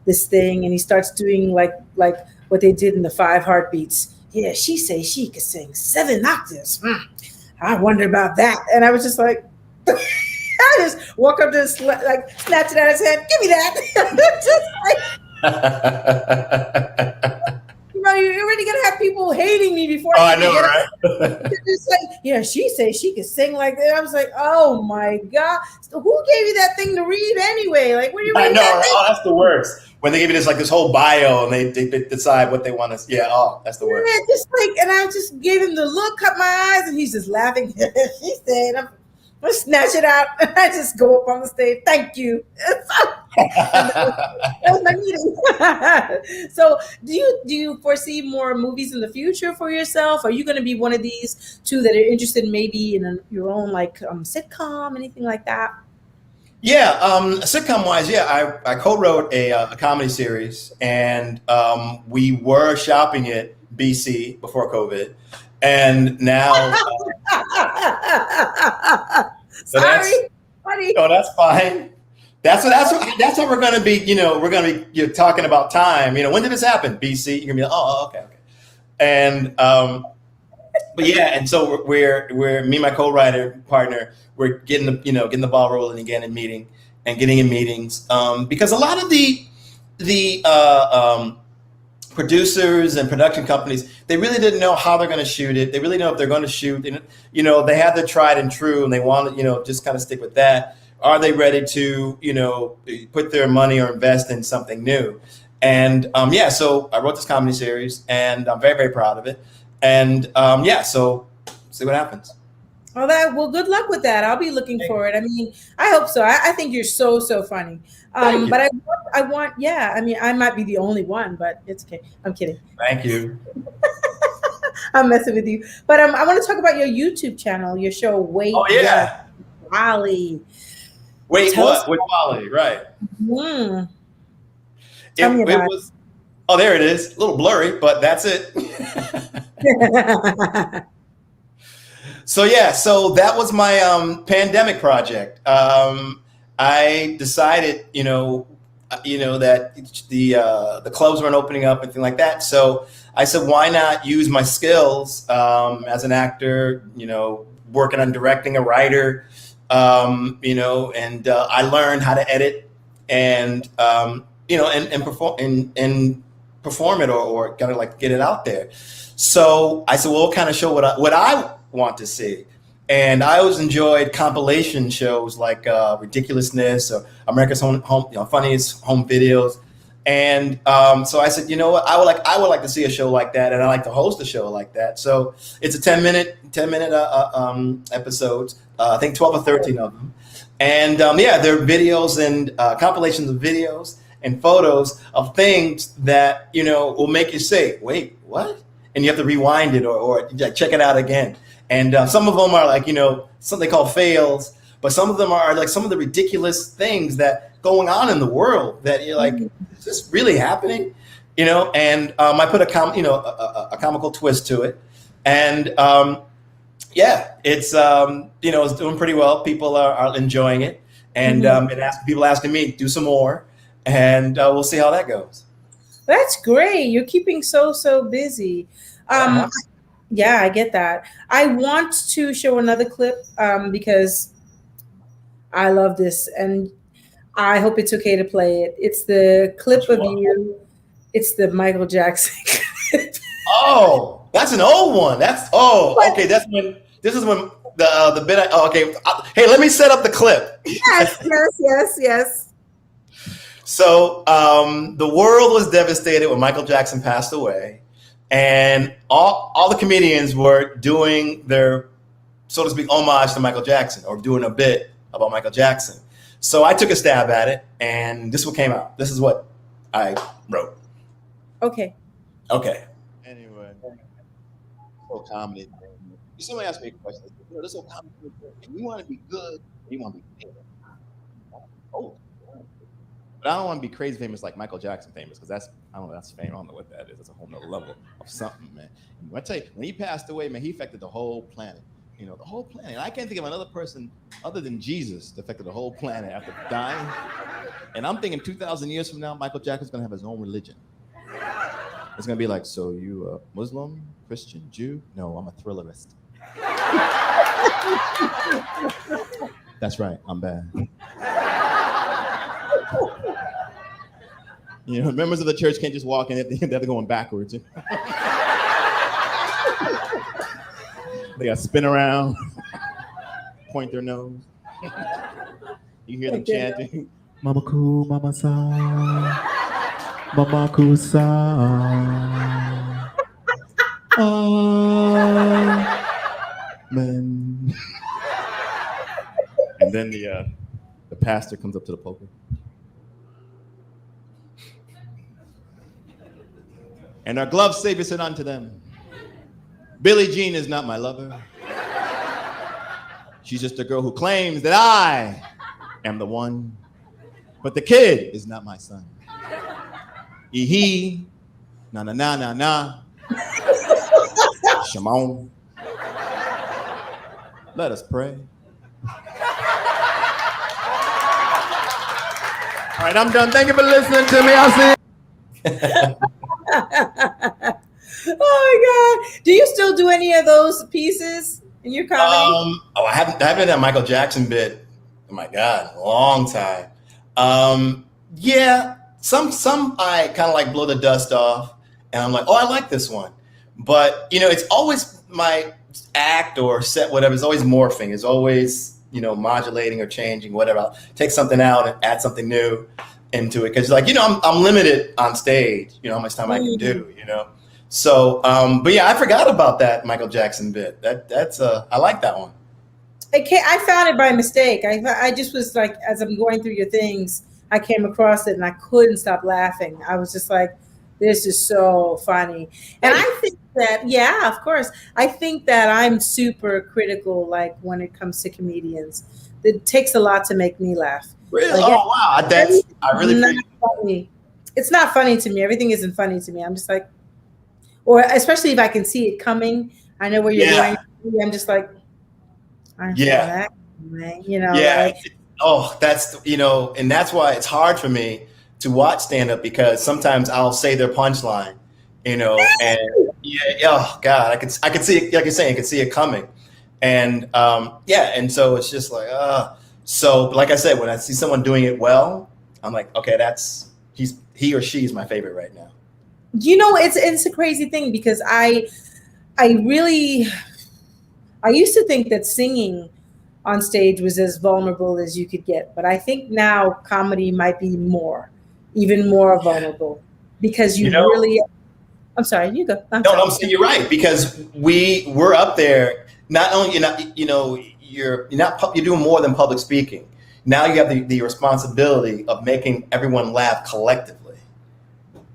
[SPEAKER 2] this thing and he starts doing like what they did in the 5 Heartbeats. Yeah, she say she could sing 7 octaves. I wonder about that. And I was just like, I just walk up to snatch it out of his hand. Give me that. You're already gonna have people hating me before.
[SPEAKER 3] I know, right?
[SPEAKER 2] It's like, yeah, she said she could sing like that. I was like, oh my god, so who gave you that thing to read anyway? Like, what do you read?
[SPEAKER 3] I know, right? That's the worst. When they give you this whole bio and they decide what they want to. Yeah, that's the worst.
[SPEAKER 2] Yeah, and I just gave him the look, cut my eyes, and he's just laughing. She said, I'm gonna snatch it out. And I just go up on the stage. Thank you. That was my meeting. So do you foresee more movies in the future for yourself? Are you going to be one of these two that are interested maybe in your own sitcom, anything like that?
[SPEAKER 3] Yeah, sitcom wise, I co-wrote a comedy series, and we were shopping it BC before COVID, and now
[SPEAKER 2] sorry, buddy.
[SPEAKER 3] No, that's fine. That's what we're gonna be. We're gonna be talking about time. When did this happen? BC. You're gonna be like, oh, okay. And but yeah, and so we're me and my co-writer partner. We're getting the ball rolling again and getting in meetings because a lot of the producers and production companies, they really didn't know how they're going to shoot it. They really know if they're going to shoot. And, they have their tried and true, and they want to just kind of stick with that. Are they ready to put their money or invest in something new? And so I wrote this comedy series, and I'm very, very proud of it. And so see what happens.
[SPEAKER 2] Well, good luck with that. I'll be looking for it. I hope so. I think you're so funny. But I want, I might be the only one, but it's okay. I'm kidding.
[SPEAKER 3] Thank you.
[SPEAKER 2] I'm messing with you. But I want to talk about your YouTube channel, your show, Wait.
[SPEAKER 3] Oh, yeah.
[SPEAKER 2] Wali.
[SPEAKER 3] Wait, what? With Wali, right.
[SPEAKER 2] Tell me about it.
[SPEAKER 3] Oh, there it is. A little blurry, but that's it. So that was my pandemic project. I decided, that the clubs weren't opening up and things like that. So I said, why not use my skills as an actor, working on directing, a writer, and I learned how to edit and and perform it or kind of get it out there. So I said, well, what kind of show what I want to see? And I always enjoyed compilation shows like Ridiculousness or America's Funniest Home Videos. And so I said, you know what, I would like to see a show like that, and I like to host a show like that. So it's a 10-minute episodes. I think 12 or 13 of them. And yeah, there are videos and compilations of videos and photos of things that, you know, will make you say, wait, what? And you have to rewind it or check it out again. And some of them are like, you know, something called fails, but some of them are like some of the ridiculous things that going on in the world that you're like, is this really happening? You know, and I put a comical twist to it. And yeah, it's, you know, it's doing pretty well. People are enjoying it. And people asking me, do some more. And we'll see how that goes.
[SPEAKER 2] That's great. You're keeping so busy. Yeah, I get that. I want to show another clip because I love this, and I hope it's okay to play it. It's the clip of you. It's the Michael Jackson clip.
[SPEAKER 3] Oh, that's an old one. Okay. This is when the bit. Okay. Hey, let me set up the clip.
[SPEAKER 2] Yes.
[SPEAKER 3] So the world was devastated when Michael Jackson passed away, and all the comedians were doing their, so to speak, homage to Michael Jackson, or doing a bit about Michael Jackson. So I took a stab at it, and this is what came out. This is what I wrote.
[SPEAKER 2] Okay.
[SPEAKER 4] Anyway, whole comedy thing. Somebody asked me a question. You know, this whole comedy thing, and you want to be good, and you want to be famous. Oh, but I don't want to be crazy famous like Michael Jackson famous, because that's fame. I don't know what that is. That's a whole nother level of something, man. I tell you, when he passed away, man, he affected the whole planet. You know, the whole planet. And I can't think of another person other than Jesus that affected the whole planet after dying. And I'm thinking 2,000 years from now, Michael Jackson's gonna have his own religion. It's gonna be like, so you a Muslim, Christian, Jew? No, I'm a thrillerist. That's right, I'm bad. You know, members of the church can't just walk in at the end, they're going backwards. They got to spin around, point their nose. You hear them chanting, Mama Koo, Mama Sa, Mama Koo Sa. Amen. And then the pastor comes up to the pulpit. And our gloved Savior said unto them, Billie Jean is not my lover. She's just a girl who claims that I am the one. But the kid is not my son. He, na na na na na. Shimon. Let us pray. All right, I'm done. Thank you for listening to me. I'll see you.
[SPEAKER 2] Oh my God! Do you still do any of those pieces in your comedy?
[SPEAKER 3] I haven't done that Michael Jackson bit. Oh my God, a long time. Yeah, some I kind of like blow the dust off, and I'm like, oh, I like this one. But you know, it's always my act or set, whatever. It's always morphing. It's always, you know, modulating or changing, whatever. I'll take something out and add something new into it, because like, you know, I'm limited on stage. You know how much time I can do. You know. So, but yeah, I forgot about that Michael Jackson bit. That's I like that one.
[SPEAKER 2] I found it by mistake. I just was like, as I'm going through your things, I came across it and I couldn't stop laughing. I was just like, this is so funny. And I think that, yeah, of course, I think that I'm super critical, like when it comes to comedians. It takes a lot to make me laugh.
[SPEAKER 3] Really?
[SPEAKER 2] Like,
[SPEAKER 3] oh wow, I really appreciate
[SPEAKER 2] it. It's not funny to me. Everything isn't funny to me. I'm just like, or especially if I can see it coming, I know where you're going. I'm just like,
[SPEAKER 3] yeah,
[SPEAKER 2] you know.
[SPEAKER 3] Yeah. That's, you know, and that's why it's hard for me to watch stand up, because sometimes I'll say their punchline, you know, and oh God, I could see it, like you're saying, I could see it coming, and and so it's just like so like I said, when I see someone doing it well, I'm like, okay, he or she is my favorite right now.
[SPEAKER 2] You know, it's a crazy thing, because I used to think that singing on stage was as vulnerable as you could get, but I think now comedy might be more. even more vulnerable because you really. I'm sorry, you go.
[SPEAKER 3] I'm saying you're right, because we're up there. Not only you're doing more than public speaking. Now you have the responsibility of making everyone laugh collectively.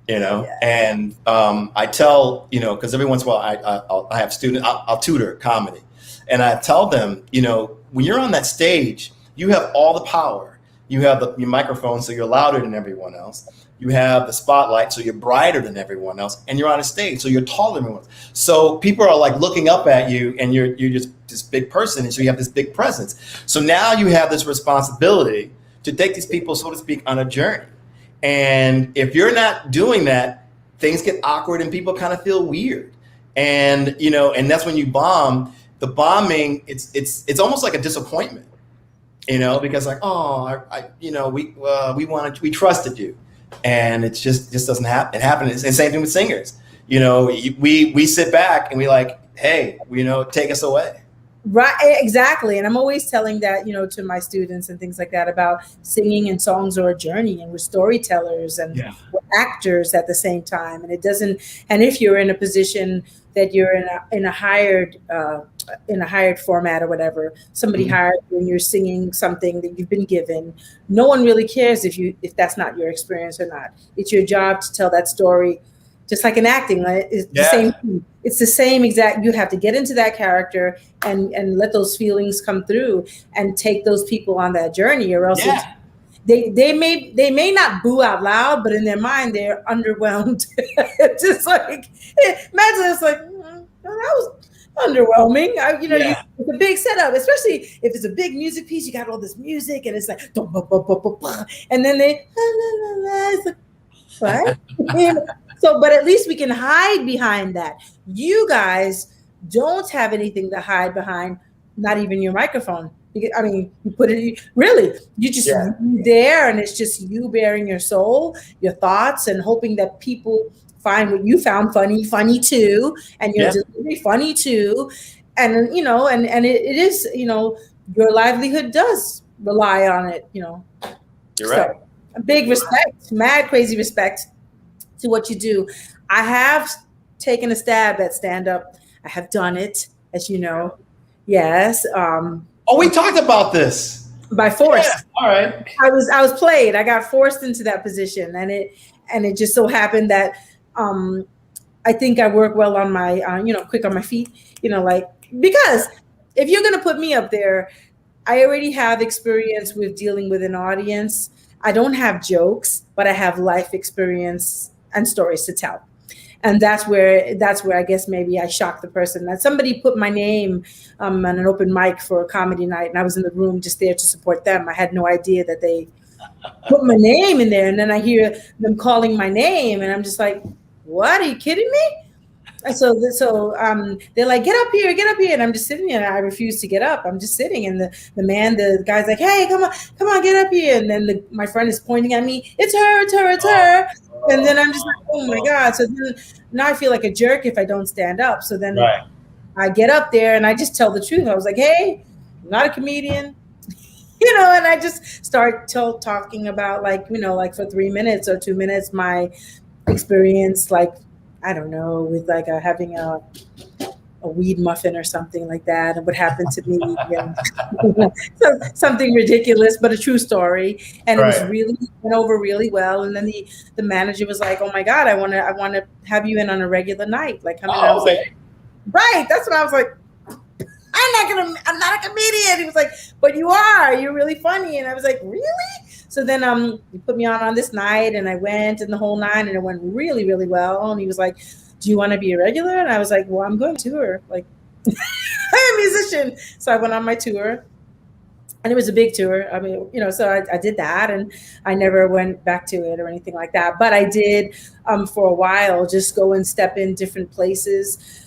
[SPEAKER 3] And I tell because every once in a while I have students. I'll tutor comedy, and I tell them when you're on that stage, you have all the power. You have your microphone, so you're louder than everyone else. You have the spotlight, so you're brighter than everyone else, and you're on a stage, so you're taller than everyone else. So people are like looking up at you, and you're just this big person, and so you have this big presence. So now you have this responsibility to take these people, so to speak, on a journey. And if you're not doing that, things get awkward, and people kind of feel weird. And and that's when you bomb. The bombing, it's almost like a disappointment, because like, oh, we trusted you. And it just doesn't happen. It happens. And same thing with singers. We sit back and we like, hey, take us away.
[SPEAKER 2] Right, exactly. And I'm always telling that, to my students and things like that about singing and songs are a journey, and we're storytellers and we're actors at the same time. And and if you're in a position that you're in a hired format or whatever, somebody hired you and you're singing something that you've been given, no one really cares if that's not your experience or not. It's your job to tell that story, just like in acting. It's the same thing. It's the same exact. You have to get into that character and let those feelings come through and take those people on that journey, or else they may not boo out loud, but in their mind they're underwhelmed. Just like imagine it's like that was underwhelming. It's a big setup, especially if it's a big music piece. You got all this music, and it's like, and then they, it's like, what? So, but at least we can hide behind that. You guys don't have anything to hide behind, not even your microphone. I mean, you put it, really, you just there, and it's just you bearing your soul, your thoughts, and hoping that people find what you found funny too, and your delivery funny too. And, and it is, your livelihood does rely on it,
[SPEAKER 3] You're right.
[SPEAKER 2] A big respect, mad crazy respect to what you do. I have taken a stab at stand-up. I have done it, as you know. Yes.
[SPEAKER 3] We talked about this.
[SPEAKER 2] By force.
[SPEAKER 3] Yeah. All right.
[SPEAKER 2] I was played. I got forced into that position, and it just so happened that I think I work well on my quick on my feet, because if you're gonna put me up there, I already have experience with dealing with an audience. I don't have jokes, but I have life experience and stories to tell. And that's where I guess maybe I shocked the person. That somebody put my name on an open mic for a comedy night, and I was in the room just there to support them. I had no idea that they put my name in there. And then I hear them calling my name, and I'm just like, what? Are you kidding me? And so they're like, get up here. And I'm just sitting there, and I refuse to get up. I'm just sitting, and the guy's like, hey, come on, get up here. And then my friend is pointing at me, it's her. And then I'm just like, oh my God. So then now I feel like a jerk if I don't stand up. So then I get up there and I just tell the truth. I was like, hey, I'm not a comedian, and I just start talking about like for 3 minutes or 2 minutes, my experience, like, I don't know, with like having a weed muffin or something like that, and what happened to me, so, something ridiculous, but a true story. And it went over really well. And then the manager was like, oh my God, I want to have you in on a regular night. Like, come in. I was like, right. That's what I was like. I'm not a comedian. He was like, but you are. You're really funny. And I was like, really? So then he put me on this night, and I went in the whole nine, and it went really, really well. And he was like, do you want to be a regular? And I was like, well, I'm going to tour. Like, I'm a musician. So I went on my tour, and it was a big tour. I mean, so I did that, and I never went back to it or anything like that. But I did for a while just go and step in different places,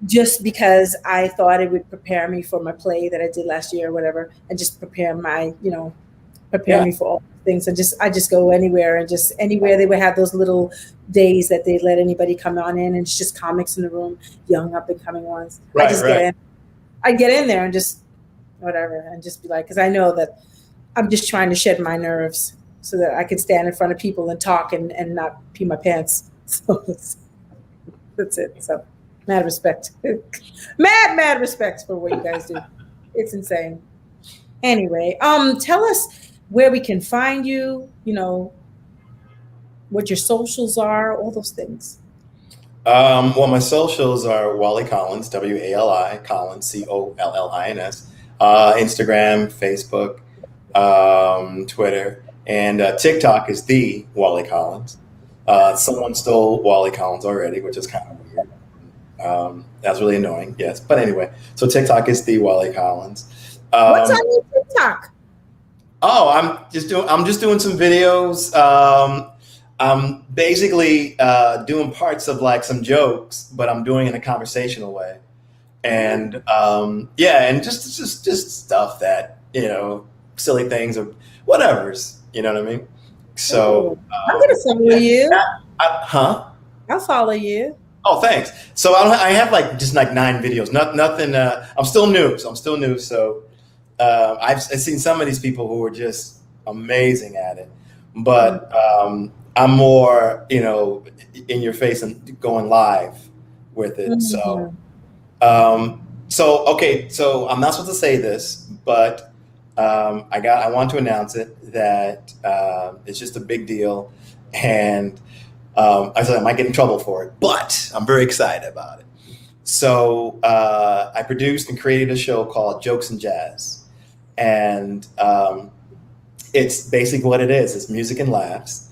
[SPEAKER 2] just because I thought it would prepare me for my play that I did last year or whatever, and just prepare me for all things. And I just go anywhere, and just anywhere they would have those little days that they let anybody come on in, and it's just comics in the room, young up and coming ones. I get in there and just whatever, and just be like, because I know that I'm just trying to shed my nerves. so that I could stand in front of people and talk and not pee my pants. So that's it. So mad respect. mad respect for what you guys do. It's insane. Anyway, tell us where we can find you, what your socials are, all those things.
[SPEAKER 3] Well, my socials are Wali Collins, Wali Collins, Collins, Instagram, Facebook, Twitter, and TikTok is the Wali Collins. Someone stole Wali Collins already, which is kind of weird. That's really annoying. Yes, but anyway, so TikTok is the Wali Collins.
[SPEAKER 2] What's on your TikTok?
[SPEAKER 3] Oh, I'm just doing some videos. I'm basically doing parts of like some jokes, but I'm doing it in a conversational way. And and just stuff that, silly things or whatever's, you know what I mean? So
[SPEAKER 2] I'm gonna follow you.
[SPEAKER 3] I'll
[SPEAKER 2] follow you.
[SPEAKER 3] Oh, thanks. So I have like just like 9 videos. Nothing. I'm still new. So I've seen some of these people who are just amazing at it, but I'm more, in your face and going live with it. So okay. So I'm not supposed to say this, but I want to announce it that it's just a big deal, and I said I might get in trouble for it, but I'm very excited about it. So I produced and created a show called Jokes and Jazz, and it's basically what it is. It's music and laughs.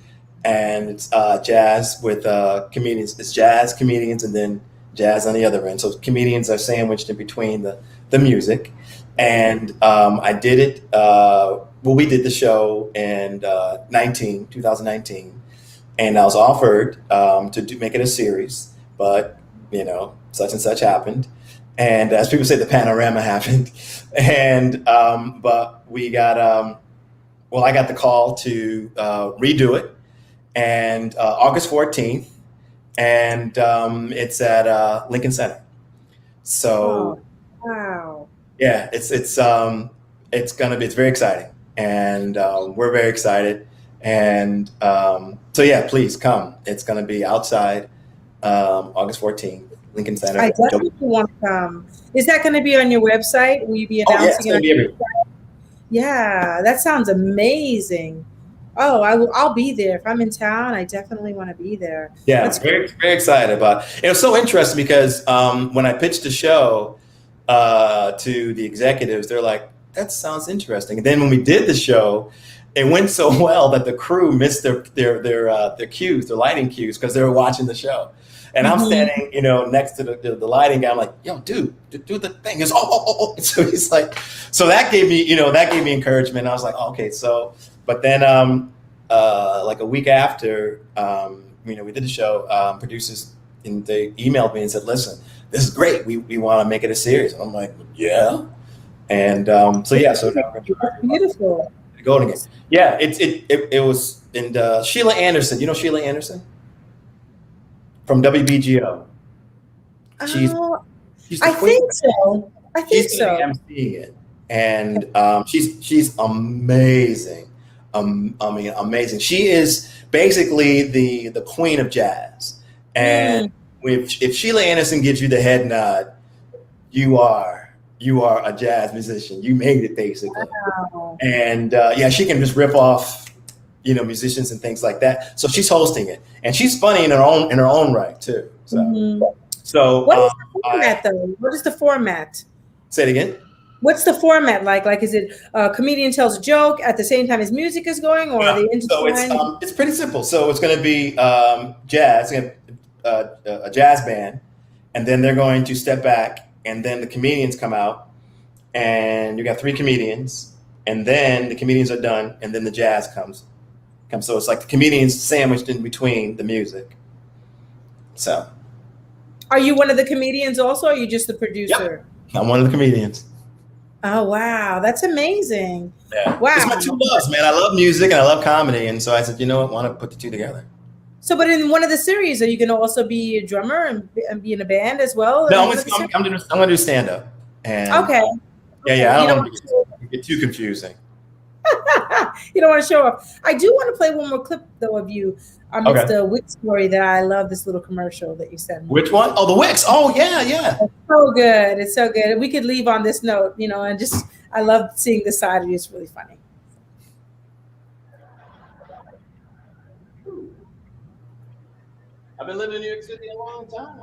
[SPEAKER 3] And it's jazz with comedians. It's jazz, comedians, and then jazz on the other end. So comedians are sandwiched in between the music. And I did it. We did the show in 2019, and I was offered to make it a series, but such and such happened. And as people say, the panorama happened. And but we got I got the call to redo it. And August 14th, and it's at Lincoln Center. So,
[SPEAKER 2] wow,
[SPEAKER 3] yeah, it's very exciting, and we're very excited. And so yeah, please come. It's gonna be outside August 14th, Lincoln Center.
[SPEAKER 2] I definitely want to come. Is that going to be on your website? Will you be announcing it on your website? Yeah, that sounds amazing. Oh, I'll be there. If I'm in town, I definitely want to be there.
[SPEAKER 3] Yeah, I'm very, very excited about it. It was so interesting because when I pitched the show to the executives, they're like, that sounds interesting. And then when we did the show, it went so well that the crew missed their cues, their lighting cues, because they were watching the show. And I'm standing, next to the lighting guy. I'm like, yo, dude, do the thing. It's oh. So he's like, so that gave me encouragement. I was like, okay, so. But then, like a week after, we did the show. Producers they emailed me and said, "Listen, this is great. We want to make it a series." And I'm like, "Yeah." And so now we're
[SPEAKER 2] beautiful.
[SPEAKER 3] Going again. Yeah, it was. And Sheila Anderson. You know Sheila Anderson from WBGO.
[SPEAKER 2] I think so.
[SPEAKER 3] She's emceeing it, and she's amazing. Amazing. She is basically the queen of jazz. And if Sheila Anderson gives you the head nod, you are a jazz musician. You made it basically. Wow. And she can just rip off, musicians and things like that. So she's hosting it, and she's funny in her own right too. So, so
[SPEAKER 2] what is the format though? What is the format?
[SPEAKER 3] Say it again.
[SPEAKER 2] What's the format like? Like, is it a comedian tells a joke at the same time as music is going, or are they intertwined?
[SPEAKER 3] So it's pretty simple. So it's going to be jazz, a jazz band, and then they're going to step back, and then the comedians come out, and you got 3 comedians, and then the comedians are done, and then the jazz comes. So it's like the comedians sandwiched in between the music. So,
[SPEAKER 2] are you one of the comedians also, or are you just the producer?
[SPEAKER 3] Yep. I'm one of the comedians.
[SPEAKER 2] Oh, wow. That's amazing.
[SPEAKER 3] Yeah.
[SPEAKER 2] Wow.
[SPEAKER 3] It's my 2 loves, man. I love music and I love comedy. And so I said, you know what? I want to put the 2 together.
[SPEAKER 2] So, but in one of the series, are you going to also be a drummer and be in a band as well?
[SPEAKER 3] No, I'm going to do stand-up. And
[SPEAKER 2] okay.
[SPEAKER 3] Yeah. I don't want to get too confusing.
[SPEAKER 2] You don't want to show up. I do want to play one more clip though of you.
[SPEAKER 3] Okay.
[SPEAKER 2] It's the Wix story that I love. This little commercial that you sent me.
[SPEAKER 3] Which one? Oh, the Wix. Oh, yeah.
[SPEAKER 2] It's so good. It's so good. We could leave on this note, and just I love seeing this side of you. It's really funny.
[SPEAKER 4] I've been living in New York City a long time.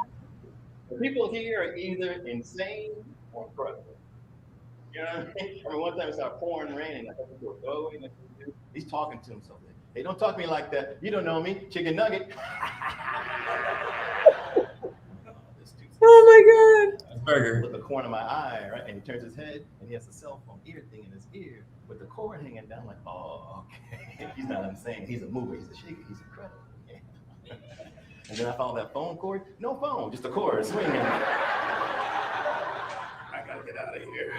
[SPEAKER 4] The people here are either insane or incredible. You know what I mean? I mean, one time it started pouring rain, and I thought people were going. He's talking to himself. Hey, don't talk to me like that. You don't know me, chicken nugget.
[SPEAKER 2] Oh my God.
[SPEAKER 3] Burger.
[SPEAKER 4] With the corner of my eye, right? And he turns his head, and he has a cell phone ear thing in his ear with the cord hanging down. Like, oh, okay. He's not insane. He's a mover. He's a shaker. He's incredible. Yeah. And then I found that phone cord. No phone, just a cord swinging. I gotta get out of here.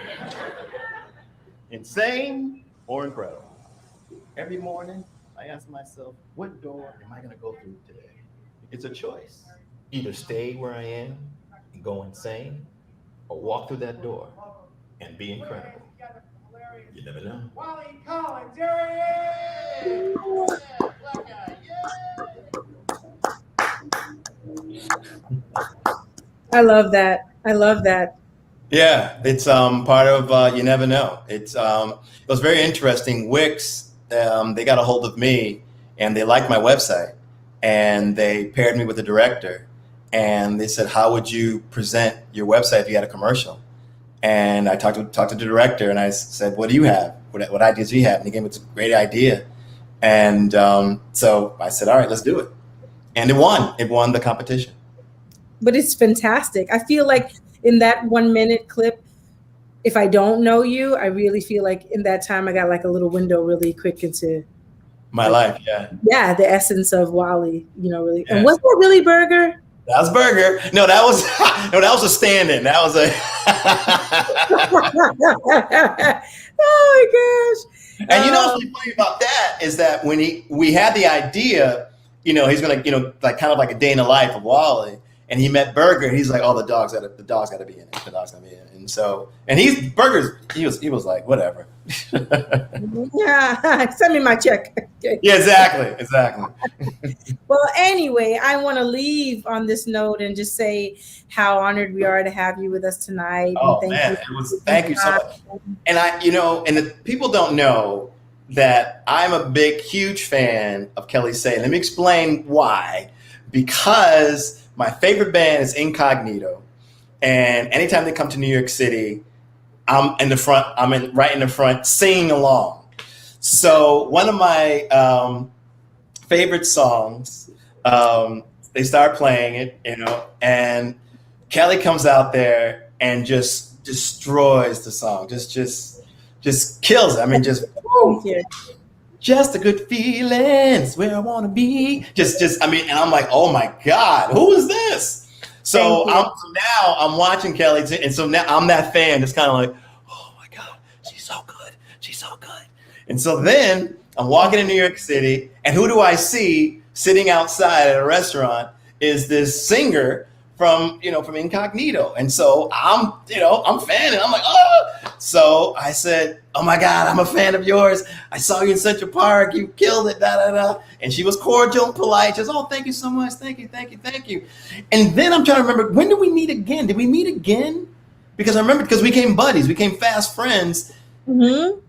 [SPEAKER 4] Insane or incredible? Every morning, I ask myself, what door am I gonna go through today? It's a choice. Either stay where I am and go insane, or walk through that door and be incredible. You never know.
[SPEAKER 8] Wali Collins, here he is!
[SPEAKER 4] Yeah, black guy,
[SPEAKER 2] I love that. I love that.
[SPEAKER 3] Yeah, it's part of You Never Know. It was very interesting. Wix, they got a hold of me, and they liked my website, and they paired me with the director, and they said, "How would you present your website if you had a commercial?" And I talked to the director, and I said, "What do you have? What ideas do you have?" And he gave me a great idea, and so I said, "All right, let's do it." And it won. It won the competition.
[SPEAKER 2] But it's fantastic. I feel like in that 1 minute clip, if I don't know you, I really feel like in that time I got like a little window really quick into
[SPEAKER 3] my life. Yeah.
[SPEAKER 2] Yeah, the essence of Wali, really.
[SPEAKER 3] Yeah.
[SPEAKER 2] And was that really Burger?
[SPEAKER 3] That was Burger. No, that was a stand-in. That was a
[SPEAKER 2] Oh my gosh.
[SPEAKER 3] And what's really funny about that is that when we had the idea, he's gonna, like kind of like a day in the life of Wali, and he met Burger, and he's like, "Oh, the dog's gotta be in it. The dog's gonna be in it." And so, and he was like, whatever.
[SPEAKER 2] Yeah, send me my check.
[SPEAKER 3] Yeah, exactly.
[SPEAKER 2] Well, anyway, I want to leave on this note and just say how honored we are to have you with us tonight.
[SPEAKER 3] Oh,
[SPEAKER 2] and
[SPEAKER 3] man, thank you so much. And and the people don't know that I'm a huge fan of Kelli Sae. Let me explain why. Because my favorite band is Incognito, and anytime they come to New York City, I'm in the front. right in the front, singing along. So one of my favorite songs, they start playing it, and Kelli comes out there and just destroys the song. Just kills it. I mean, just a good feeling. It's where I want to be. And I'm like, oh my God, who is this? So now I'm watching Kelli, and so now I'm that fan that's kind of like, oh my God, she's so good. And so then I'm walking in New York City, and who do I see sitting outside at a restaurant is this singer from Incognito. And so I'm fanning. I'm like, oh. So I said, oh my God, I'm a fan of yours. I saw you in Central Park. You killed it, da, da, da. And she was cordial and polite. She was, oh, thank you so much. Thank you. And then I'm trying to remember, when did we meet again? Did we meet again? Because I remember, because we became buddies. We became fast friends.
[SPEAKER 2] Mm-hmm.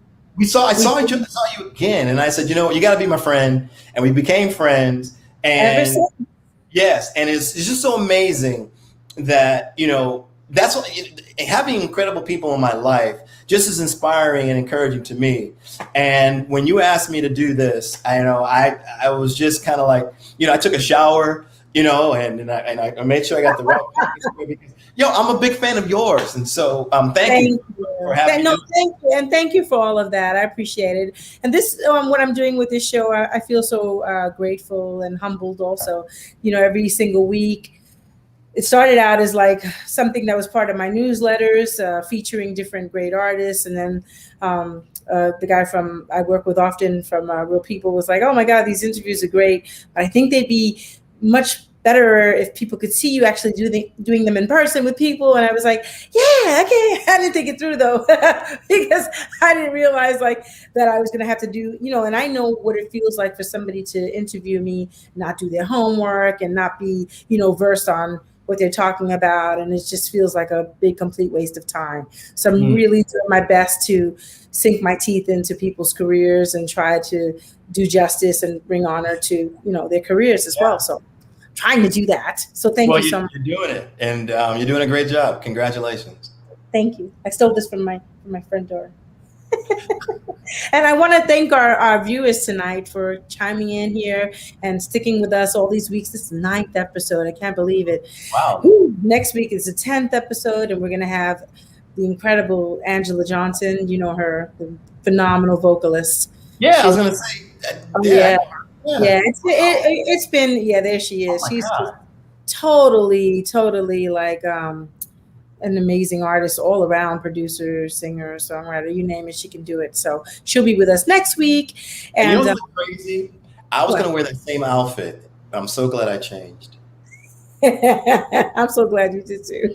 [SPEAKER 3] I saw you again. And I said, you got to be my friend. And we became friends. And yes, and it's just so amazing that, that's what, having incredible people in my life just is inspiring and encouraging to me. And when you asked me to do this, I was just kind of like, I took a shower, and I made sure I got the right because, I'm a big fan of yours. And so thank you for having me.
[SPEAKER 2] Thank you. And thank you for all of that. I appreciate it. And this, what I'm doing with this show, I feel so grateful and humbled also, every single week. It started out as like something that was part of my newsletters, featuring different great artists. And then the guy I work with often from Real People was like, oh my God, these interviews are great. I think they'd be much better if people could see you actually doing them in person with people. And I was like, yeah, okay. I didn't think it through though, because I didn't realize like that I was going to have to do, and I know what it feels like for somebody to interview me, not do their homework and not be, versed on what they're talking about. And it just feels like a big, complete waste of time. So I'm really doing my best to sink my teeth into people's careers and try to do justice and bring honor to, their careers as well. So trying to do that. So thank you so much.
[SPEAKER 3] You're doing it, and you're doing a great job. Congratulations.
[SPEAKER 2] Thank you. I stole this from my friend Dora. And I want to thank our viewers tonight for chiming in here and sticking with us all these weeks. This is the 9th episode. I can't believe it.
[SPEAKER 3] Wow.
[SPEAKER 2] Next week is the 10th episode, and we're going to have the incredible Angela Johnson. You know her, the phenomenal vocalist.
[SPEAKER 3] Yeah, I was going to say.
[SPEAKER 2] Yeah. It's been, there she is.
[SPEAKER 3] Oh
[SPEAKER 2] She's totally like an amazing artist all around, producer, singer, songwriter, you name it, she can do it. So she'll be with us next week. And
[SPEAKER 3] you know what's crazy? I was going to wear that same outfit. I'm so glad I changed.
[SPEAKER 2] I'm so glad you did too.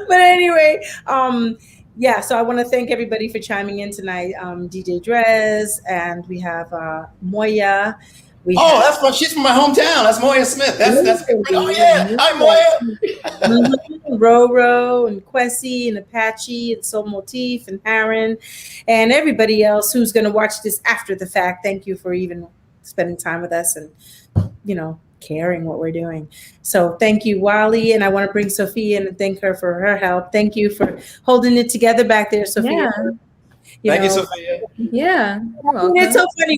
[SPEAKER 2] But anyway, so I want to thank everybody for chiming in tonight. DJ Drez, and we have Moya.
[SPEAKER 3] She's from my hometown. That's Moya Smith. That's oh yeah. Hi Moya.
[SPEAKER 2] Roro and Kwesi and Apache and Soul Motif and Aaron and everybody else who's going to watch this after the fact. Thank you for even spending time with us and caring what we're doing. So thank you, Wali, and I want to bring Sophia in and thank her for her help. Thank you for holding it together back there, Sophia.
[SPEAKER 1] Yeah.
[SPEAKER 3] Thank you, Sophia.
[SPEAKER 1] Yeah, you're welcome.
[SPEAKER 2] It's so funny.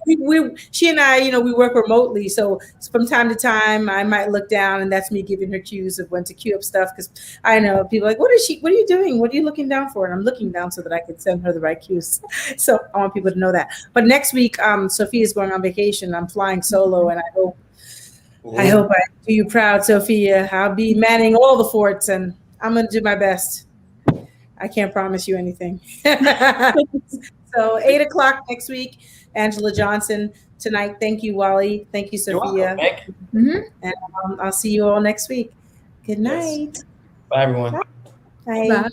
[SPEAKER 2] She and I, we work remotely, so from time to time, I might look down, and that's me giving her cues of when to queue up stuff. Because I know people are like, what are you doing? What are you looking down for? And I'm looking down so that I can send her the right cues. So I want people to know that. But next week, Sophia's going on vacation. I'm flying solo, and I hope I do you proud, Sophia. I'll be manning all the forts, and I'm going to do my best. I can't promise you anything. So 8:00 next week, Angela Johnson. Tonight, thank you, Wali. Thank you, Sophia.
[SPEAKER 3] Thank you.
[SPEAKER 2] And I'll see you all next week. Good night.
[SPEAKER 3] Yes. Bye, everyone.
[SPEAKER 2] Bye.
[SPEAKER 1] Bye.